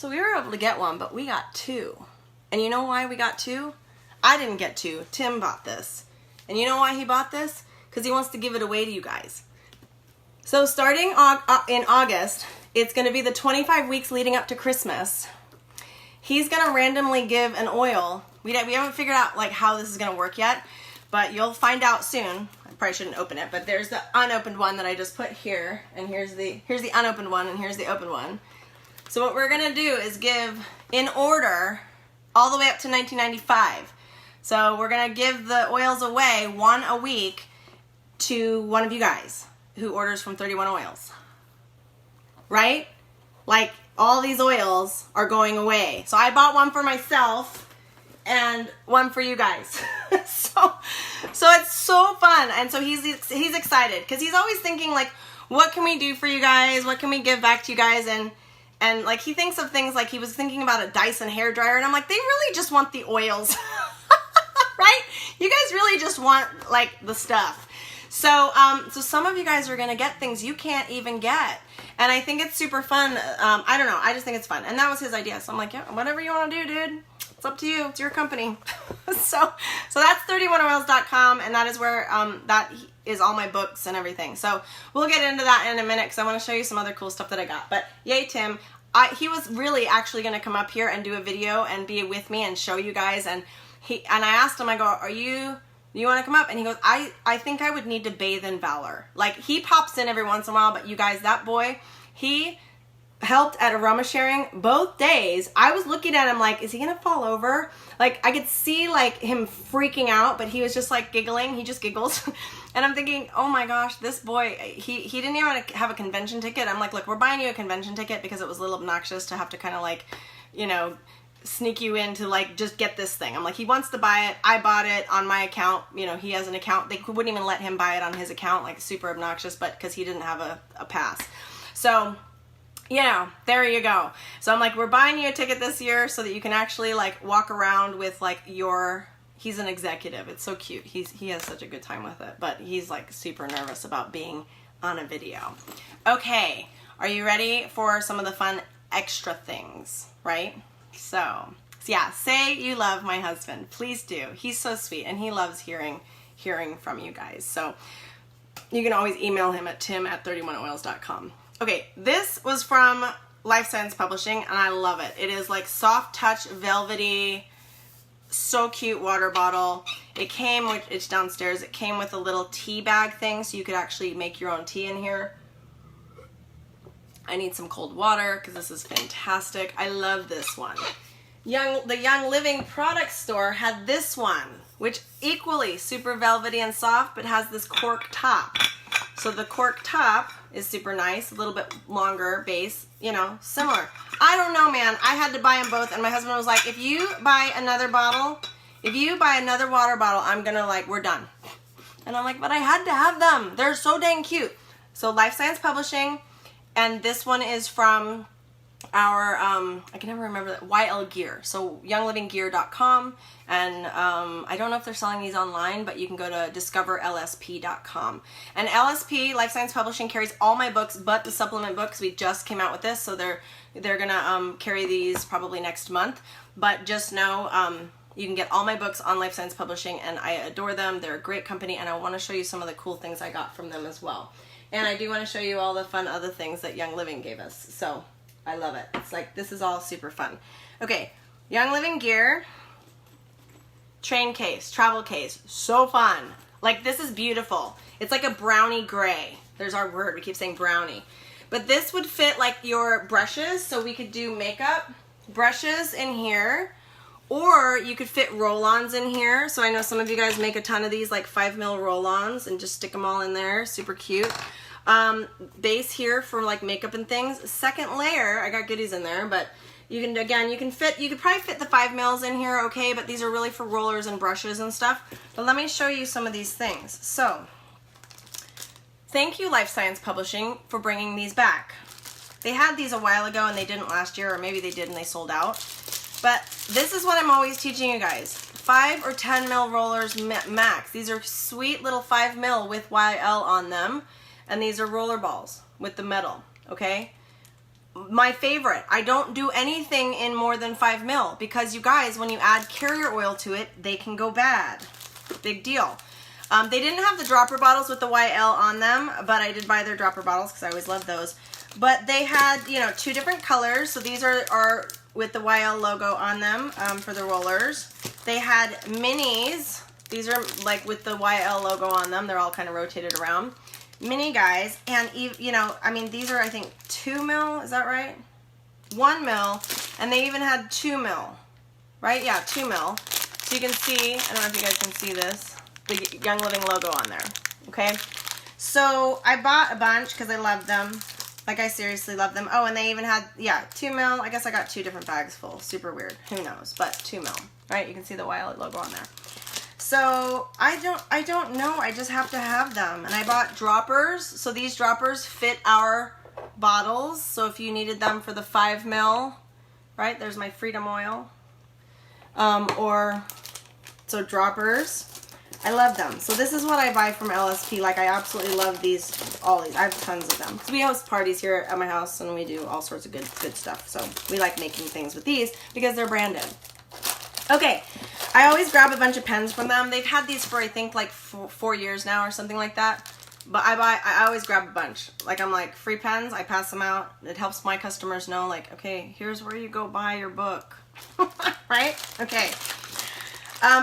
we were able to get one, but we got 2. And you know why we got 2? I didn't get 2. Tim bought this. And you know why he bought this? Because he wants to give it away to you guys. So starting in August, it's going to be the 25 weeks leading up to Christmas. He's going to randomly give an oil. We haven't figured out like how this is going to work yet, but you'll find out soon. I probably shouldn't open it, but there's the unopened one that I just put here, and here's the unopened one, and here's the open one. So what we're going to do is give in order all the way up to 1995. So we're going to give the oils away 1 a week to one of you guys who orders from 31 Oils. Right? Like all these oils are going away. So I bought one for myself and one for you guys. so it's so fun. And so he's excited because he's always thinking like, what can we do for you guys? What can we give back to you guys? And like he thinks of things like he was thinking about a Dyson hairdryer, and I'm like, they really just want the oils. Right? You guys really just want like the stuff. So some of you guys are gonna get things you can't even get, and I think it's super fun. I don't know, I just think it's fun, and that was his idea. So I'm like, yeah, whatever you want to do, dude. It's up to you. It's your company. so that's 31oils.com, and that is where that is all my books and everything. So we'll get into that in a minute because I want to show you some other cool stuff that I got. But yay, Tim. He was really actually going to come up here and do a video and be with me and show you guys. And I asked him, I go, you want to come up? And he goes, I think I would need to bathe in valor. Like he pops in every once in a while, but you guys, that boy, he helped at aroma sharing both days. I was looking at him like, is he gonna fall over? Like I could see like him freaking out, but he was just like giggling. He just giggles. And I'm thinking, oh my gosh, this boy, he didn't even have a convention ticket. I'm like, look, we're buying you a convention ticket because it was a little obnoxious to have to kind of like, you know, sneak you in to like just get this thing. I'm like, he wants to buy it. I bought it on my account. You know, he has an account. They wouldn't even let him buy it on his account, like super obnoxious, but because he didn't have a pass. So yeah, there you go. So I'm like, we're buying you a ticket this year so that you can actually like walk around with like he's an executive. It's so cute. He has such a good time with it, but he's like super nervous about being on a video. Okay, are you ready for some of the fun extra things, right? So yeah, say you love my husband. Please do. He's so sweet and he loves hearing from you guys. So you can always email him at tim@31oils.com. Okay, this was from Life Science Publishing, and I love it. It is like soft touch, velvety, so cute water bottle. It came with, it's downstairs, it came with a little tea bag thing so you could actually make your own tea in here. I need some cold water because this is fantastic. I love this one. The Young Living product store had this one, which equally super velvety and soft, but has this cork top. So the cork top is super nice, a little bit longer base, you know, similar. I don't know, man. I had to buy them both, and my husband was like, if you buy another bottle, if you buy another water bottle, I'm gonna like, we're done. And I'm like, but I had to have them. They're so dang cute. So Life Science Publishing, and this one is from our, I can never remember that, YL Gear. So younglivinggear.com, and I don't know if they're selling these online, but you can go to discoverlsp.com. And LSP, Life Science Publishing, carries all my books but the supplement books. We just came out with this, so they're gonna carry these probably next month. But just know, you can get all my books on Life Science Publishing, and I adore them. They're a great company, and I want to show you some of the cool things I got from them as well. And I do want to show you all the fun other things that Young Living gave us. So I love it. It's like, this is all super fun. Okay, Young Living Gear, train case, travel case, so fun. Like, this is beautiful. It's like a brownie gray. There's our word, we keep saying brownie. But this would fit like your brushes, so we could do makeup brushes in here, or you could fit roll-ons in here. So I know some of you guys make a ton of these, like 5mm roll-ons, and just stick them all in there, super cute. Base here for like makeup and things. Second layer, I got goodies in there, but you can, again, you could probably fit the 5mm in here, okay, but these are really for rollers and brushes and stuff. But let me show you some of these things. So, thank you Life Science Publishing for bringing these back. They had these a while ago and they didn't last year, or maybe they did and they sold out. But this is what I'm always teaching you guys. 5 or 10mm rollers max. These are sweet little 5mm with YL on them. And these are roller balls with the metal, okay? My favorite, I don't do anything in more than 5mm because you guys, when you add carrier oil to it, they can go bad. Big deal. They didn't have the dropper bottles with the YL on them, but I did buy their dropper bottles because I always love those. But they had, you know, 2 different colors. So these are with the YL logo on them for the rollers. They had minis. These are like with the YL logo on them. They're all kind of rotated around. Mini guys, and you know, I mean, these are, I think, 2mm, is that right? 1mm, and they even had 2mm, right? Yeah, 2mm. So you can see, I don't know if you guys can see this, the Young Living logo on there, okay? So I bought a bunch because I love them. Like, I seriously love them. Oh, and they even had, yeah, 2mm. I guess I got 2 different bags full. Super weird. Who knows? But 2mm, right? You can see the YL logo on there. So I don't know, I just have to have them. And I bought droppers. So these droppers fit our bottles. So if you needed them for the 5mm, right? There's my Freedom Oil. So droppers. I love them. So this is what I buy from LSP. Like, I absolutely love these, all these. I have tons of them. So we host parties here at my house and we do all sorts of good stuff. So we like making things with these because they're branded. Okay, I always grab a bunch of pens from them. They've had these for, I think, like 4 years now or something like that. But I always grab a bunch. Like, I'm like, free pens, I pass them out. It helps my customers know, like, okay, here's where you go buy your book. Right? Okay.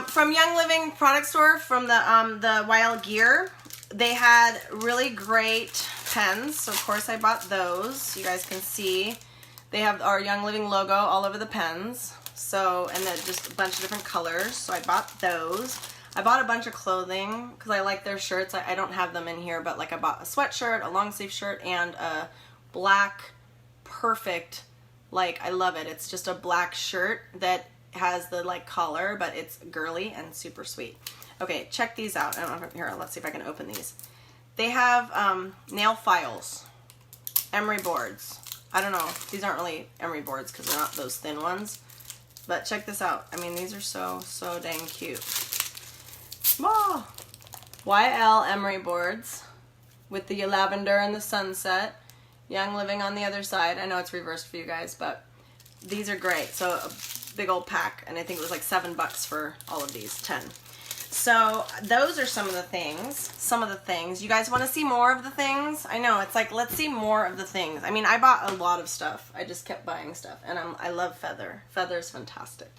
From Young Living product store, from the YL Gear, they had really great pens. So, of course, I bought those. You guys can see. They have our Young Living logo all over the pens. So, and then just a bunch of different colors. So I bought those. I bought a bunch of clothing because I like their shirts. I don't have them in here, but like I bought a sweatshirt, a long sleeve shirt, and a black, perfect, like, I love it. It's just a black shirt that has the like collar, but it's girly and super sweet. Okay, check these out. I don't know if, here, let's see if I can open these. They have nail files, emery boards. I don't know. These aren't really emery boards because they're not those thin ones. But check this out. I mean, these are so dang cute. Whoa! YL emery boards with the lavender and the sunset. Young Living on the other side. I know it's reversed for you guys, but these are great. So a big old pack, and I think it was like $7 for all of these, 10. So those are some of the things. You guys want to see more of the things? I know, it's like, let's see more of the things. I mean, I bought a lot of stuff. I just kept buying stuff, and I love Feather. Feather's fantastic.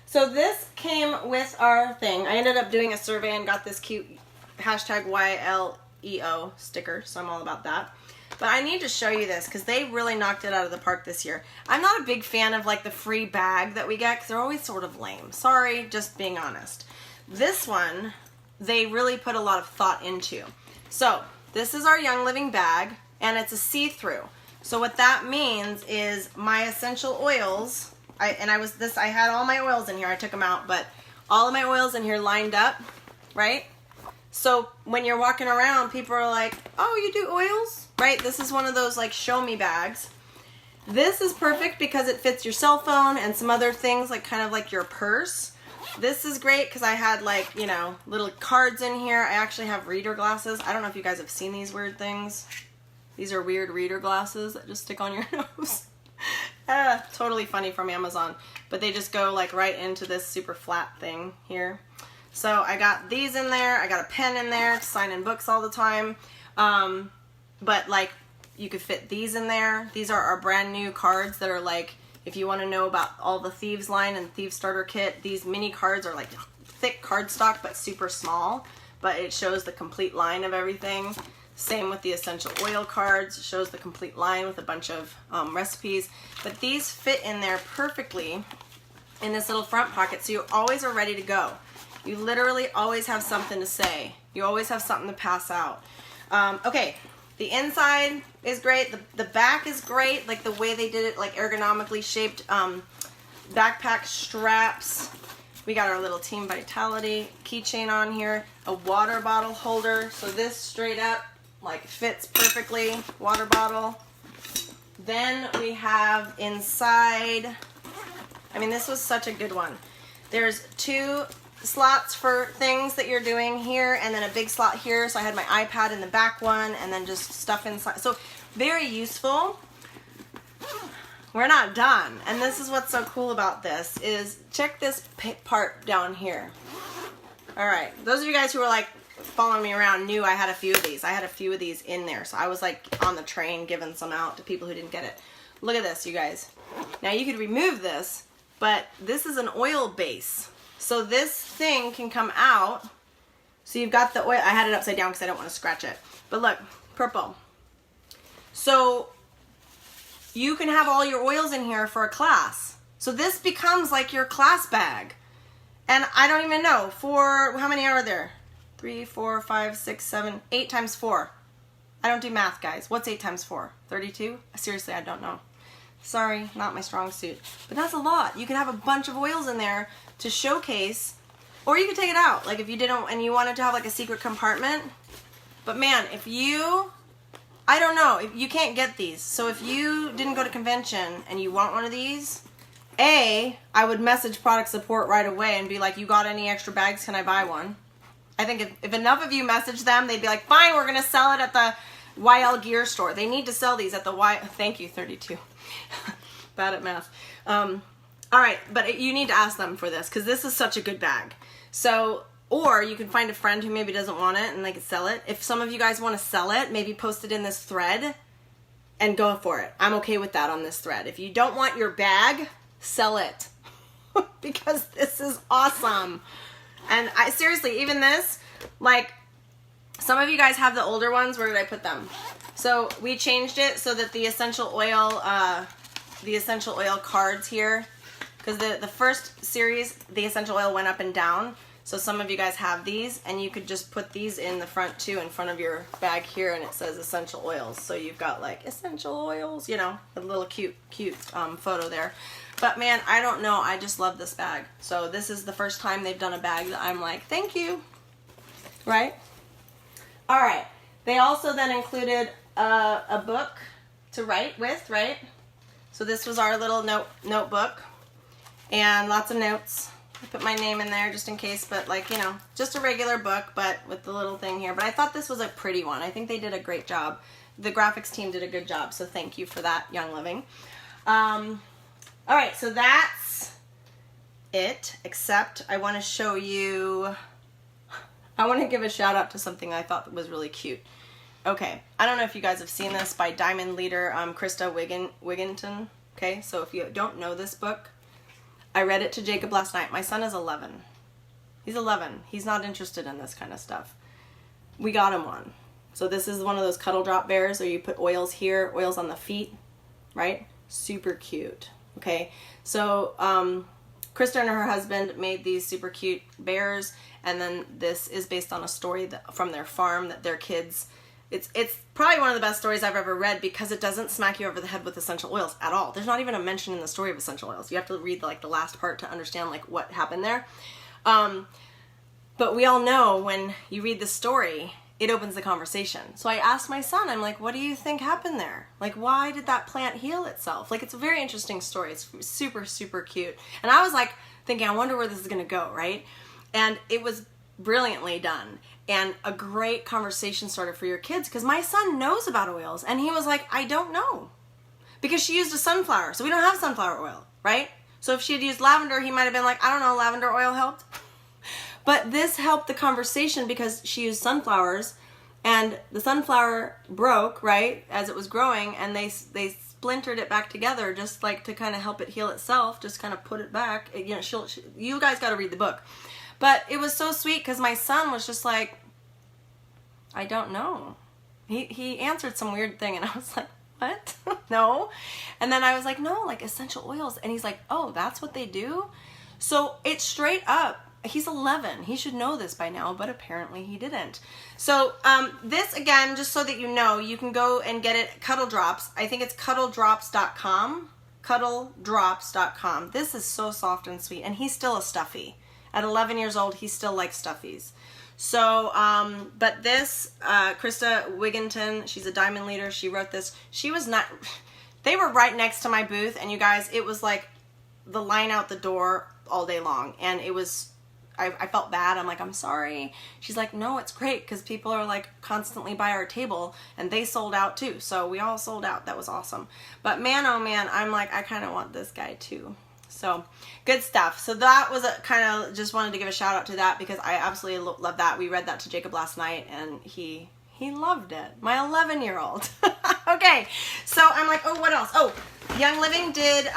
So this came with our thing. I ended up doing a survey and got this cute hashtag YLEO sticker, so I'm all about that. But I need to show you this because they really knocked it out of the park this year. I'm not a big fan of like the free bag that we get because they're always sort of lame. Sorry, just being honest. This one, they really put a lot of thought into. So this is our Young Living bag, and it's a see-through. So what that means is my essential oils, I had all my oils in here. I took them out, but all of my oils in here lined up, right? So when you're walking around, people are like, oh, you do oils? Right? This is one of those like show me bags. This is perfect because it fits your cell phone and some other things, like kind of like your purse. This is great because I had like, you know, little cards in here. I actually have reader glasses. I don't know if you guys have seen these weird things. These are weird reader glasses that just stick on your nose. Totally funny from Amazon. But they just go like right into this super flat thing here. So I got these in there. I got a pen in there to sign in books all the time. But like you could fit these in there. These are our brand new cards that are like, if you want to know about all the Thieves line and Thieves starter kit, these mini cards are like thick cardstock but super small. But it shows the complete line of everything. Same with the essential oil cards. It shows the complete line with a bunch of recipes. But these fit in there perfectly in this little front pocket, so you always are ready to go. You literally always have something to say. You always have something to pass out. Okay, the inside is great. The back is great, like the way they did it, like ergonomically shaped backpack straps. We got our little Team Vitality keychain on here, a water bottle holder. So this straight up like fits perfectly, water bottle. Then we have inside, I mean, this was such a good one. There's 2 slots for things that you're doing here, and then a big slot here. So I had my iPad in the back one, and then just stuff inside. So very useful. We're not done. And this is what's so cool about this is check this part down here. All right, those of you guys who were like following me around knew I had a few of these. I had a few of these in there. So I was like on the train giving some out to people who didn't get it. Look at this, you guys. Now you could remove this, but this is an oil base. So this thing can come out. So you've got the oil. I had it upside down because I don't want to scratch it. But look, purple. So you can have all your oils in here for a class. So this becomes like your class bag. And I don't even know, how many are there? 3, 4, 5, 6, 7, 8 times 4. I don't do math, guys. What's 8 times 4? 32? Seriously, I don't know. Sorry, not my strong suit. But that's a lot. You can have a bunch of oils in there to showcase, or you could take it out. Like if you didn't, and you wanted to have like a secret compartment. But man, if you, I don't know, you can't get these. So if you didn't go to convention and you want one of these, I would message product support right away and be like, you got any extra bags? Can I buy one? I think if enough of you message them, they'd be like, fine, we're going to sell it at the YL Gear store. They need to sell these at the thank you, 32. Bad at math. All right, but you need to ask them for this because this is such a good bag. So, or you can find a friend who maybe doesn't want it and they could sell it. If some of you guys want to sell it, maybe post it in this thread and go for it. I'm okay with that on this thread. If you don't want your bag, sell it because this is awesome. And I seriously, even this, like some of you guys have the older ones. Where did I put them? So we changed it so that the essential oil cards here, because the first series, the essential oil went up and down. So some of you guys have these, and you could just put these in the front too, in front of your bag here, and it says essential oils. So you've got like essential oils, you know, a little cute photo there. But man, I don't know, I just love this bag. So this is the first time they've done a bag that I'm like, thank you, right? All right, they also then included a book to write with, right? So this was our little notebook and lots of notes. I put my name in there just in case, but like, you know, just a regular book, but with the little thing here. But I thought this was a pretty one. I think they did a great job. The graphics team did a good job, so thank you for that, Young Living. All right, so that's it, except I want to show you, I want to give a shout out to something I thought was really cute. Okay, I don't know if you guys have seen this by Diamond Leader Krista Wigginton. Okay, so if you don't know this book, I read it to Jacob last night. My son is 11. He's 11. He's not interested in this kind of stuff. We got him one. So this is one of those cuddle drop bears where you put oils here, oils on the feet, right? Super cute. Okay. So Krista and her husband made these super cute bears, and then this is based on a story from their farm that their kids, it's probably one of the best stories I've ever read because it doesn't smack you over the head with essential oils at all. There's not even a mention in the story of essential oils. You have to read the last part to understand what happened there. But we all know when you read the story, it opens the conversation. So I asked my son, I'm like, what do you think happened there? Why did that plant heal itself? It's a very interesting story. It's super, super cute. And I was thinking, I wonder where this is going to go, right? And it was brilliantly done and a great conversation starter for your kids, because my son knows about oils and he was like, I don't know, because she used a sunflower. So we don't have sunflower oil, right? So if she had used lavender, he might have been like, I don't know, lavender oil helped. But this helped the conversation because she used sunflowers, and the sunflower broke, right, as it was growing, and they splintered it back together just to kind of help it heal itself, just kind of put it back. You guys got to read the book. But it was so sweet because my son was just like, I don't know. He answered some weird thing, and I was like, what? No. And then I was like, no, essential oils. And he's like, oh, that's what they do? So it's straight up. He's 11. He should know this by now, but apparently he didn't. So this, again, just so that you know, you can go and get it, Cuddle Drops. I think it's cuddledrops.com. Cuddledrops.com. This is so soft and sweet, and he's still a stuffy. At 11 years old, he still likes stuffies. So, but this, Krista Wigginton, she's a diamond leader. She wrote this. She was not, they were right next to my booth, and you guys, it was the line out the door all day long, and it was, I felt bad. I'm like, I'm sorry. She's like, no, it's great because people are constantly by our table, and they sold out too. So we all sold out. That was awesome. But man, oh man, I'm like, I kind of want this guy too. So good stuff. So that was just wanted to give a shout out to that because I absolutely love that. We read that to Jacob last night, and he loved it. My 11-year-old. Okay. So I'm like, oh, what else? Oh, Young Living did,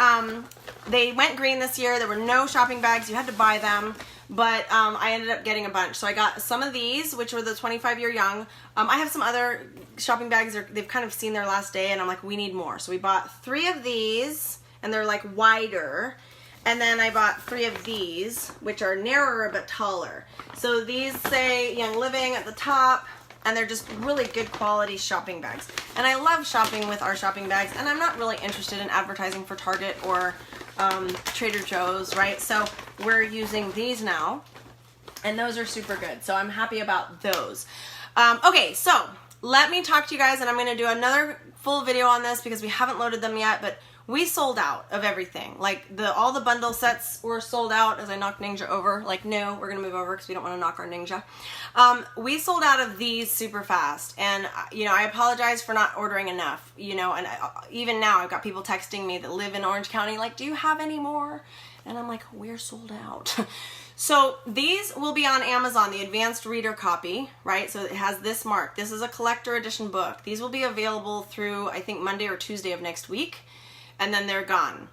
they went green this year. There were no shopping bags. You had to buy them. But I ended up getting a bunch. So I got some of these, which were the 25-year young. I have some other shopping bags. They've kind of seen their last day, and I'm like, we need more. So we bought 3 of these, and they're wider. And then I bought 3 of these, which are narrower but taller. So these say Young Living at the top, and they're just really good quality shopping bags. And I love shopping with our shopping bags, and I'm not really interested in advertising for Target or Trader Joe's, right? So we're using these now, and those are super good. So I'm happy about those. Okay, so let me talk to you guys, and I'm going to do another full video on this because we haven't loaded them yet, but we sold out of everything. All the bundle sets were sold out as I knocked Ninja over. No, we're gonna move over because we don't want to knock our Ninja. We sold out of these super fast, and I apologize for not ordering enough. And even now I've got people texting me that live in Orange County, do you have any more? And I'm like, we're sold out. So these will be on Amazon, the advanced reader copy, right? So it has this mark. This is a collector edition book. These will be available through, I think, Monday or Tuesday of next week. And then they're gone.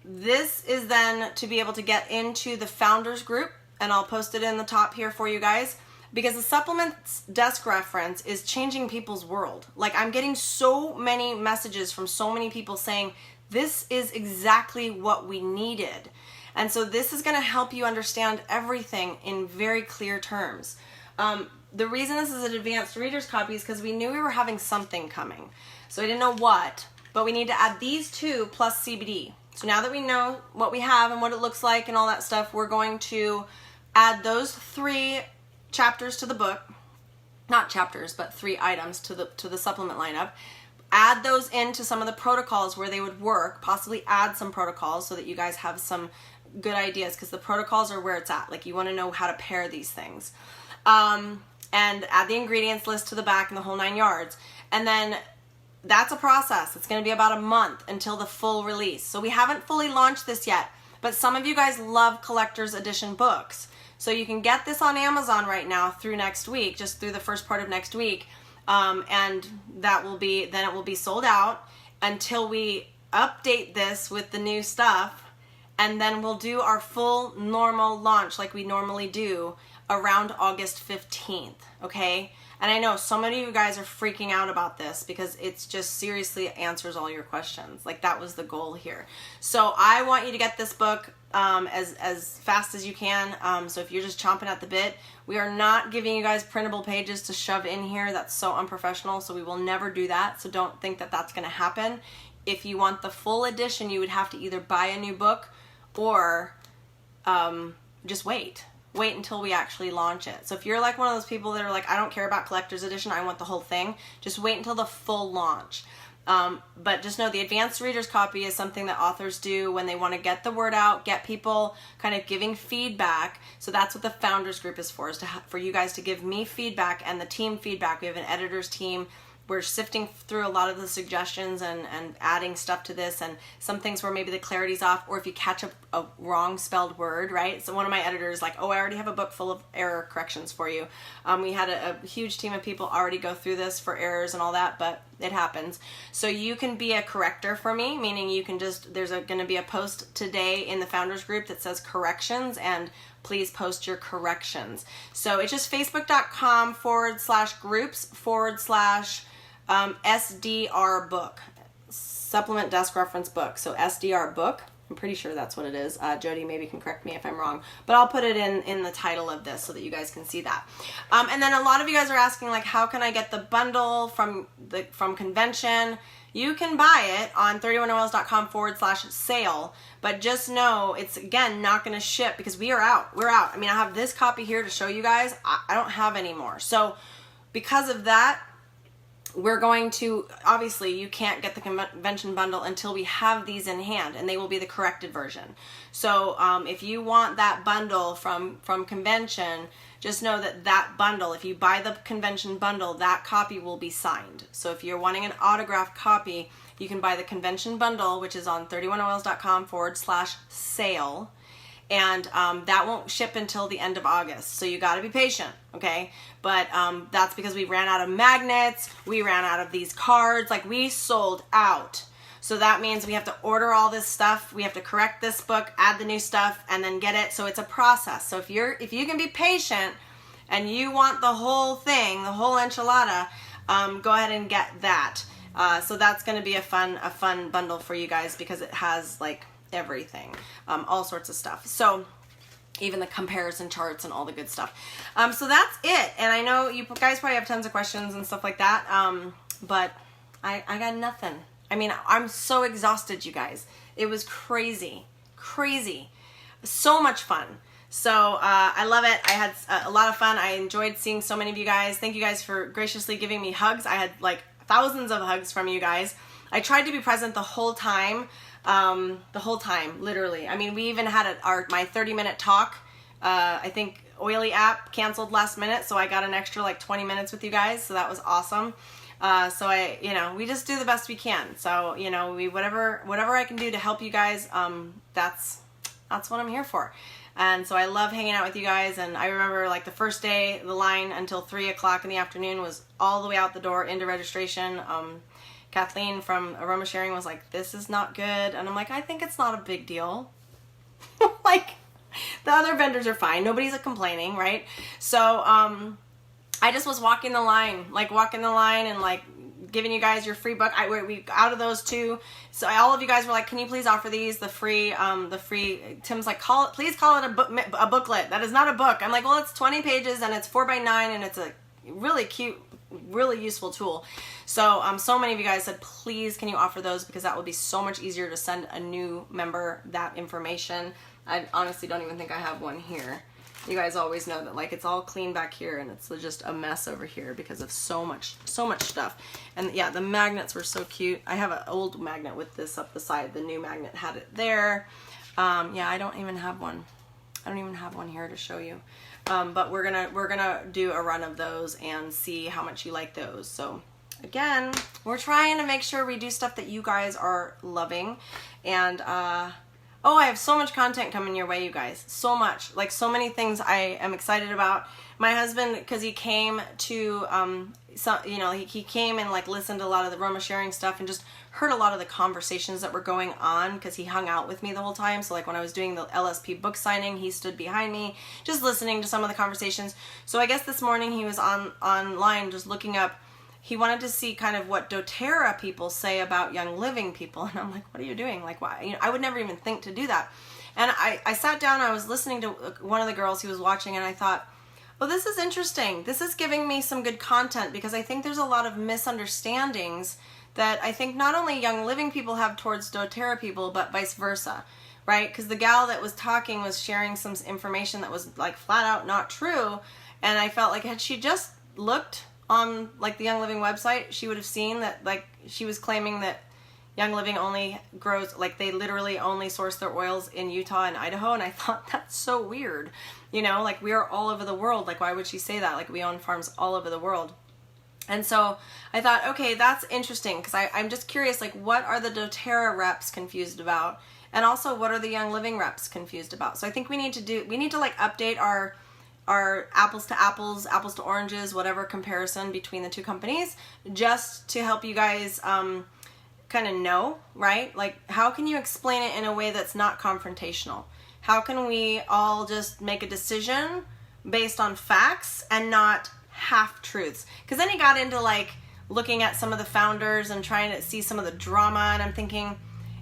This is then to be able to get into the founders group, and I'll post it in the top here for you guys, because the supplements desk reference is changing people's world. I'm getting so many messages from so many people saying, this is exactly what we needed. And so this is gonna help you understand everything in very clear terms. The reason this is an advanced reader's copy is because we knew we were having something coming. So I didn't know what, but we need to add these 2 plus CBD. So now that we know what we have and what it looks like and all that stuff, we're going to add those 3 chapters to the book. Not chapters, but 3 items to the supplement lineup. Add those into some of the protocols where they would work, possibly add some protocols so that you guys have some good ideas, because the protocols are where it's at. You want to know how to pair these things. And add the ingredients list to the back and the whole 9 yards. And then that's a process. It's going to be about a month until the full release. So we haven't fully launched this yet, but some of you guys love collector's edition books. So you can get this on Amazon right now through next week, just through the first part of next week. And then it will be sold out until we update this with the new stuff. and then we'll do our full normal launch like we normally do around August 15th, okay? And I know so many of you guys are freaking out about this because it's just seriously answers all your questions. Like, that was the goal here. So I want you to get this book as fast as you can. So if you're just chomping at the bit, we are not giving you guys printable pages to shove in here. That's so unprofessional. So we will never do that. So don't think that that's going to happen. If you want the full edition, you would have to either buy a new book or just wait until we actually launch it. So if you're like one of those people that are like, I don't care about collector's edition, I want the whole thing, just wait until the full launch. But just know the advanced reader's copy is something that authors do when they want to get the word out, get people kind of giving feedback. So that's what the founders group is for, for you guys to give me feedback and the team feedback. We have an editor's team. We're sifting through a lot of the suggestions and adding stuff to this, and some things where maybe the clarity's off, or if you catch a wrong spelled word, right? So one of my editors like, oh, I already have a book full of error corrections for you. We had a huge team of people already go through this for errors and all that, but it happens. So you can be a corrector for me, meaning you can just, there's going to be a post today in the founders group that says corrections, and please post your corrections. So it's just facebook.com/groups/ SDR book, supplement desk reference book. So SDR book, I'm pretty sure that's what it is. Jody maybe can correct me if I'm wrong, but I'll put it in the title of this so that you guys can see that. And then a lot of you guys are asking, like, how can I get the bundle from convention? You can buy it on 31oils.com/sale, but just know it's, again, not going to ship because we are out. We're out. I mean, I have this copy here to show you guys. I don't have any more. So because of that, we're going to, obviously you can't get the convention bundle until we have these in hand, and they will be the corrected version. So if you want that bundle from convention, just know that bundle, if you buy the convention bundle, that copy will be signed. So if you're wanting an autographed copy, you can buy the convention bundle, which is on 31oils.com/sale. And that won't ship until the end of August. So you got to be patient, okay? But that's because we ran out of magnets. We ran out of these cards. Like, we sold out. So that means we have to order all this stuff. We have to correct this book, add the new stuff, and then get it. So it's a process. So if you can be patient and you want the whole thing, the whole enchilada, go ahead and get that. So that's going to be a fun bundle for you guys because it has, like, everything, all sorts of stuff. So even the comparison charts and all the good stuff. So that's it. And I know you guys probably have tons of questions and stuff like that. But I got nothing. I mean, I'm so exhausted, you guys. It was crazy. So much fun. So I love it. I had a lot of fun. I enjoyed seeing so many of you guys. Thank you guys for graciously giving me hugs. I had like thousands of hugs from you guys. I tried to be present the whole time. Literally. I mean, we even had my 30-minute talk. I think Oily app canceled last minute, so I got an extra like 20 minutes with you guys, so that was awesome. So we just do the best we can. So, whatever I can do to help you guys, that's what I'm here for. And so I love hanging out with you guys. And I remember, like, the first day, the line until 3 o'clock in the afternoon was all the way out the door into registration. Kathleen from Aroma Sharing was like, this is not good. And I'm like, I think it's not a big deal. Like, the other vendors are fine. Nobody's complaining, right? So I just was walking the line and like giving you guys your free book. We out of those two. So all of you guys were like, can you please offer these, the free, Tim's like, please call it a booklet. That is not a book. I'm like, well, it's 20 pages and it's 4x9 and it's a really cute, really useful tool. So so many of you guys said, please can you offer those, because that would be so much easier to send a new member that information. I honestly don't even think I have one here. You guys always know that, like, it's all clean back here and it's just a mess over here because of so much stuff. And yeah, the magnets were so cute. I have an old magnet with this up the side. The new magnet had it there. Yeah, I don't even have one. I don't even have one here to show you. But we're gonna do a run of those and see how much you like those. So again, we're trying to make sure we do stuff that you guys are loving. And oh, I have so much content coming your way, you guys. So much. Like, so many things I am excited about. My husband, because he came to you know, he came and like listened to a lot of the Roma sharing stuff and just heard a lot of the conversations that were going on because he hung out with me the whole time. So like when I was doing the LSP book signing, he stood behind me just listening to some of the conversations. So I guess this morning he was online just looking up, he wanted to see kind of what doTERRA people say about Young Living people. And I'm like, what are you doing? Like, why? You know, I would never even think to do that. And I sat down, I was listening to one of the girls who was watching, and I thought, well, this is interesting. This is giving me some good content because I think there's a lot of misunderstandings that I think not only Young Living people have towards doTERRA people, but vice versa, right? Because the gal that was talking was sharing some information that was like flat out not true, and I felt like had she just looked on like the Young Living website, she would have seen that like she was claiming that Young Living only grows, like they literally only source their oils in Utah and Idaho, and I thought that's so weird. You know, like we are all over the world. Like why would she say that? Like we own farms all over the world. And so I thought, okay, that's interesting because I'm just curious, like what are the doTERRA reps confused about? And also what are the Young Living reps confused about? So I think we need to like update our apples to apples, apples to oranges, whatever comparison between the two companies, just to help you guys kind of know, right? Like how can you explain it in a way that's not confrontational? How can we all just make a decision based on facts and not half-truths? Because then he got into like looking at some of the founders and trying to see some of the drama, and I'm thinking,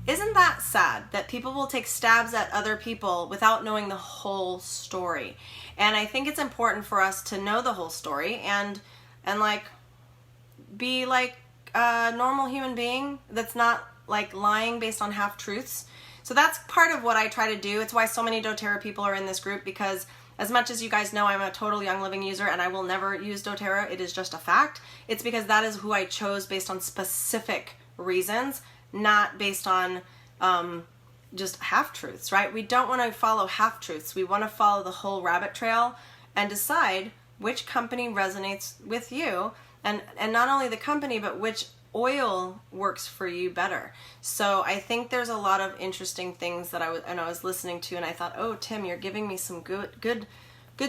isn't that sad that people will take stabs at other people without knowing the whole story? And I think it's important for us to know the whole story and like be like a normal human being that's not like lying based on half-truths. So that's part of what I try to do. It's why so many doTERRA people are in this group, because as much as you guys know I'm a total Young Living user and I will never use doTERRA, it is just a fact. It's because that is who I chose based on specific reasons, not based on just half-truths, right? We don't want to follow half-truths. We want to follow the whole rabbit trail and decide which company resonates with you, and not only the company, but which oil works for you better. So I think there's a lot of interesting things that I was listening to, and I thought, oh, Tim, you're giving me some good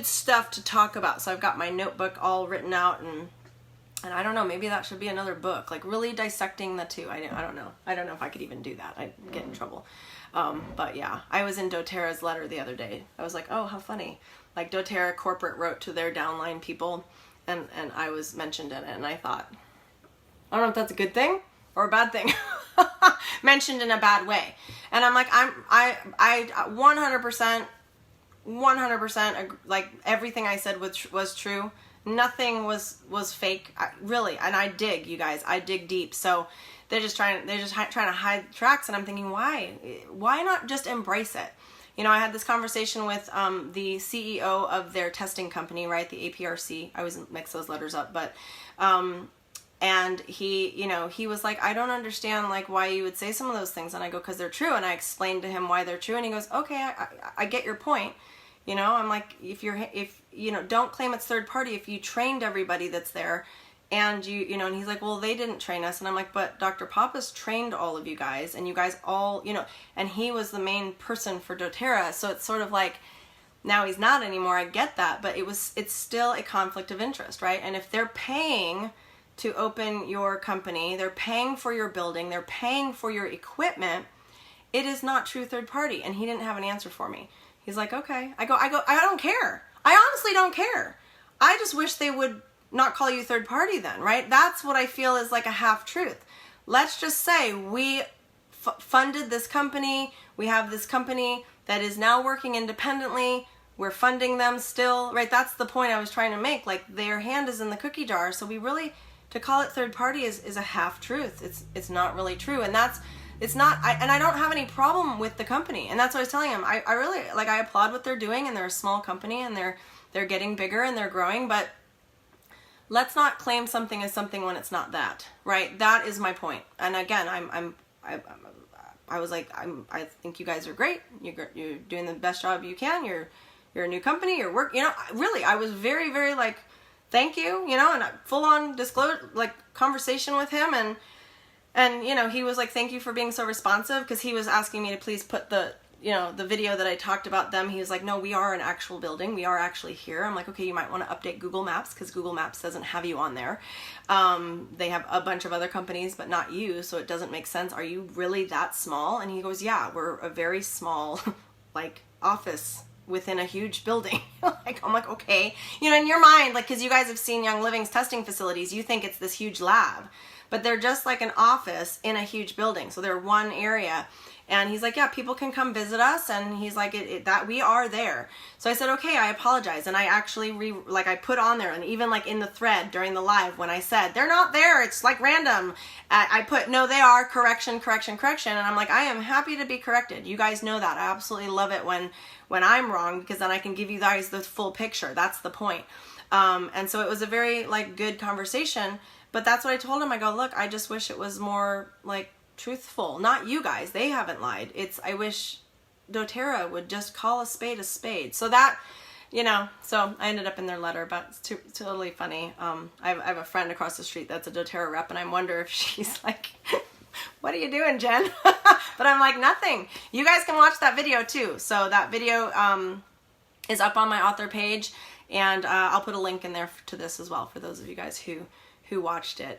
stuff to talk about. So I've got my notebook all written out, and I don't know, maybe that should be another book, like really dissecting the two. I don't know if I could even do that. I'd get in trouble. But yeah, I was in doTERRA's letter the other day. I was like, oh, how funny. Like doTERRA corporate wrote to their downline people, and I was mentioned in it, and I thought, I don't know if that's a good thing or a bad thing. Mentioned in a bad way. And I'm like, I 100% like everything I said was true. Nothing was fake. Really. And I dig, you guys. I dig deep. So they're just trying to hide tracks, and I'm thinking, why not just embrace it? You know, I had this conversation with the CEO of their testing company, right? The APRC. I always mix those letters up, but and he was like, I don't understand like why you would say some of those things. And I go, because they're true. And I explained to him why they're true. And he goes, okay, I get your point. You know, I'm like, if don't claim it's third party if you trained everybody that's there. And and he's like, well, they didn't train us. And I'm like, but Dr. Pappas trained all of you guys, and you guys all, and he was the main person for doTERRA. So it's sort of like, now he's not anymore. I get that, but it's still a conflict of interest, right? And if they're paying to open your company, they're paying for your building, they're paying for your equipment, it is not true third party. And he didn't have an answer for me. He's like, okay. I go, I don't care. I honestly don't care. I just wish they would not call you third party then, right? That's what I feel is like a half truth. Let's just say we funded this company. We have this company that is now working independently. We're funding them still, right? That's the point I was trying to make. Like their hand is in the cookie jar. So we really, to call it third party is a half truth. It's not really true. And it's not, and I don't have any problem with the company. And that's what I was telling him. I really, like, I applaud what they're doing, and they're a small company, and they're getting bigger and they're growing, but let's not claim something as something when it's not that, right? That is my point. And again, I was like, I think you guys are great. You're doing the best job you can. You're a new company. You're really, I was very, very like, thank you, and a full on conversation with him. And he was like, thank you for being so responsive. Cause he was asking me to please put the you know, the video that I talked about them, he was like, no, we are an actual building. We are actually here. I'm like, okay, you might want to update Google Maps because Google Maps doesn't have you on there. They have a bunch of other companies, but not you. So it doesn't make sense. Are you really that small? And he goes, yeah, we're a very small, like, office within a huge building. I'm like, okay. You know, in your mind, like, because you guys have seen Young Living's testing facilities, you think it's this huge lab. But they're just like an office in a huge building. So they're one area. And he's like, yeah, people can come visit us. And he's like, that we are there. So I said, okay, I apologize. And I actually, I put on there, and even like in the thread during the live, when I said, they're not there, it's like random. I put, no, they are, correction, correction, correction. And I'm like, I am happy to be corrected. You guys know that. I absolutely love it when I'm wrong, because then I can give you guys the full picture. That's the point. And so it was a very like good conversation. But that's what I told him. I go, look, I just wish it was more like truthful. Not you guys. They haven't lied. I wish doTERRA would just call a spade a spade. So that, you know, so I ended up in their letter, but it's totally funny. I have a friend across the street that's a doTERRA rep, and I wonder if she's like, what are you doing, Jen? But I'm like, nothing. You guys can watch that video too. So that video is up on my author page, and I'll put a link in there to this as well for those of you guys who watched it.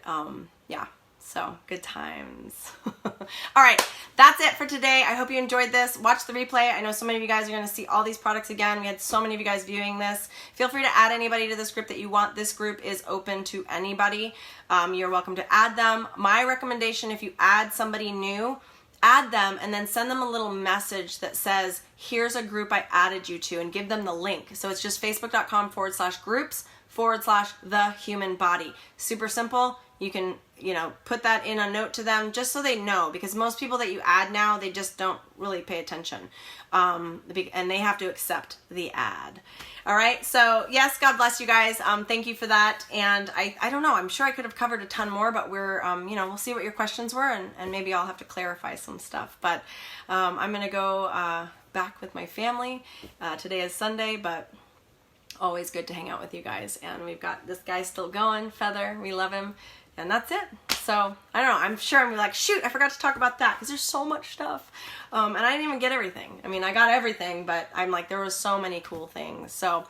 Yeah, so good times. All right, that's it for today. I hope you enjoyed this. Watch the replay. I know so many of you guys are going to see all these products again. We had so many of you guys viewing this. Feel free to add anybody to this group that you want. This group is open to anybody. You're welcome to add them. My recommendation, if you add somebody new, add them and then send them a little message that says, here's a group I added you to, and give them the link. So it's just facebook.com/groups/the human body. Super simple. You can, you know, put that in a note to them just so they know, because most people that you add now, they just don't really pay attention. And they have to accept the ad. All right. So yes, God bless you guys. Thank you for that. And I don't know, I'm sure I could have covered a ton more, but we're, you know, we'll see what your questions were, and maybe I'll have to clarify some stuff, but I'm going to go back with my family. Today is Sunday, but always good to hang out with you guys. And we've got this guy still going, Feather. We love him. And that's it. So, I don't know. I'm sure I'm like, shoot, I forgot to talk about that, because there's so much stuff. And I didn't even get everything. I mean, I got everything, but I'm like, there was so many cool things. So,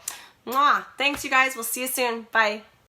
mwah. Thanks, you guys. We'll see you soon. Bye.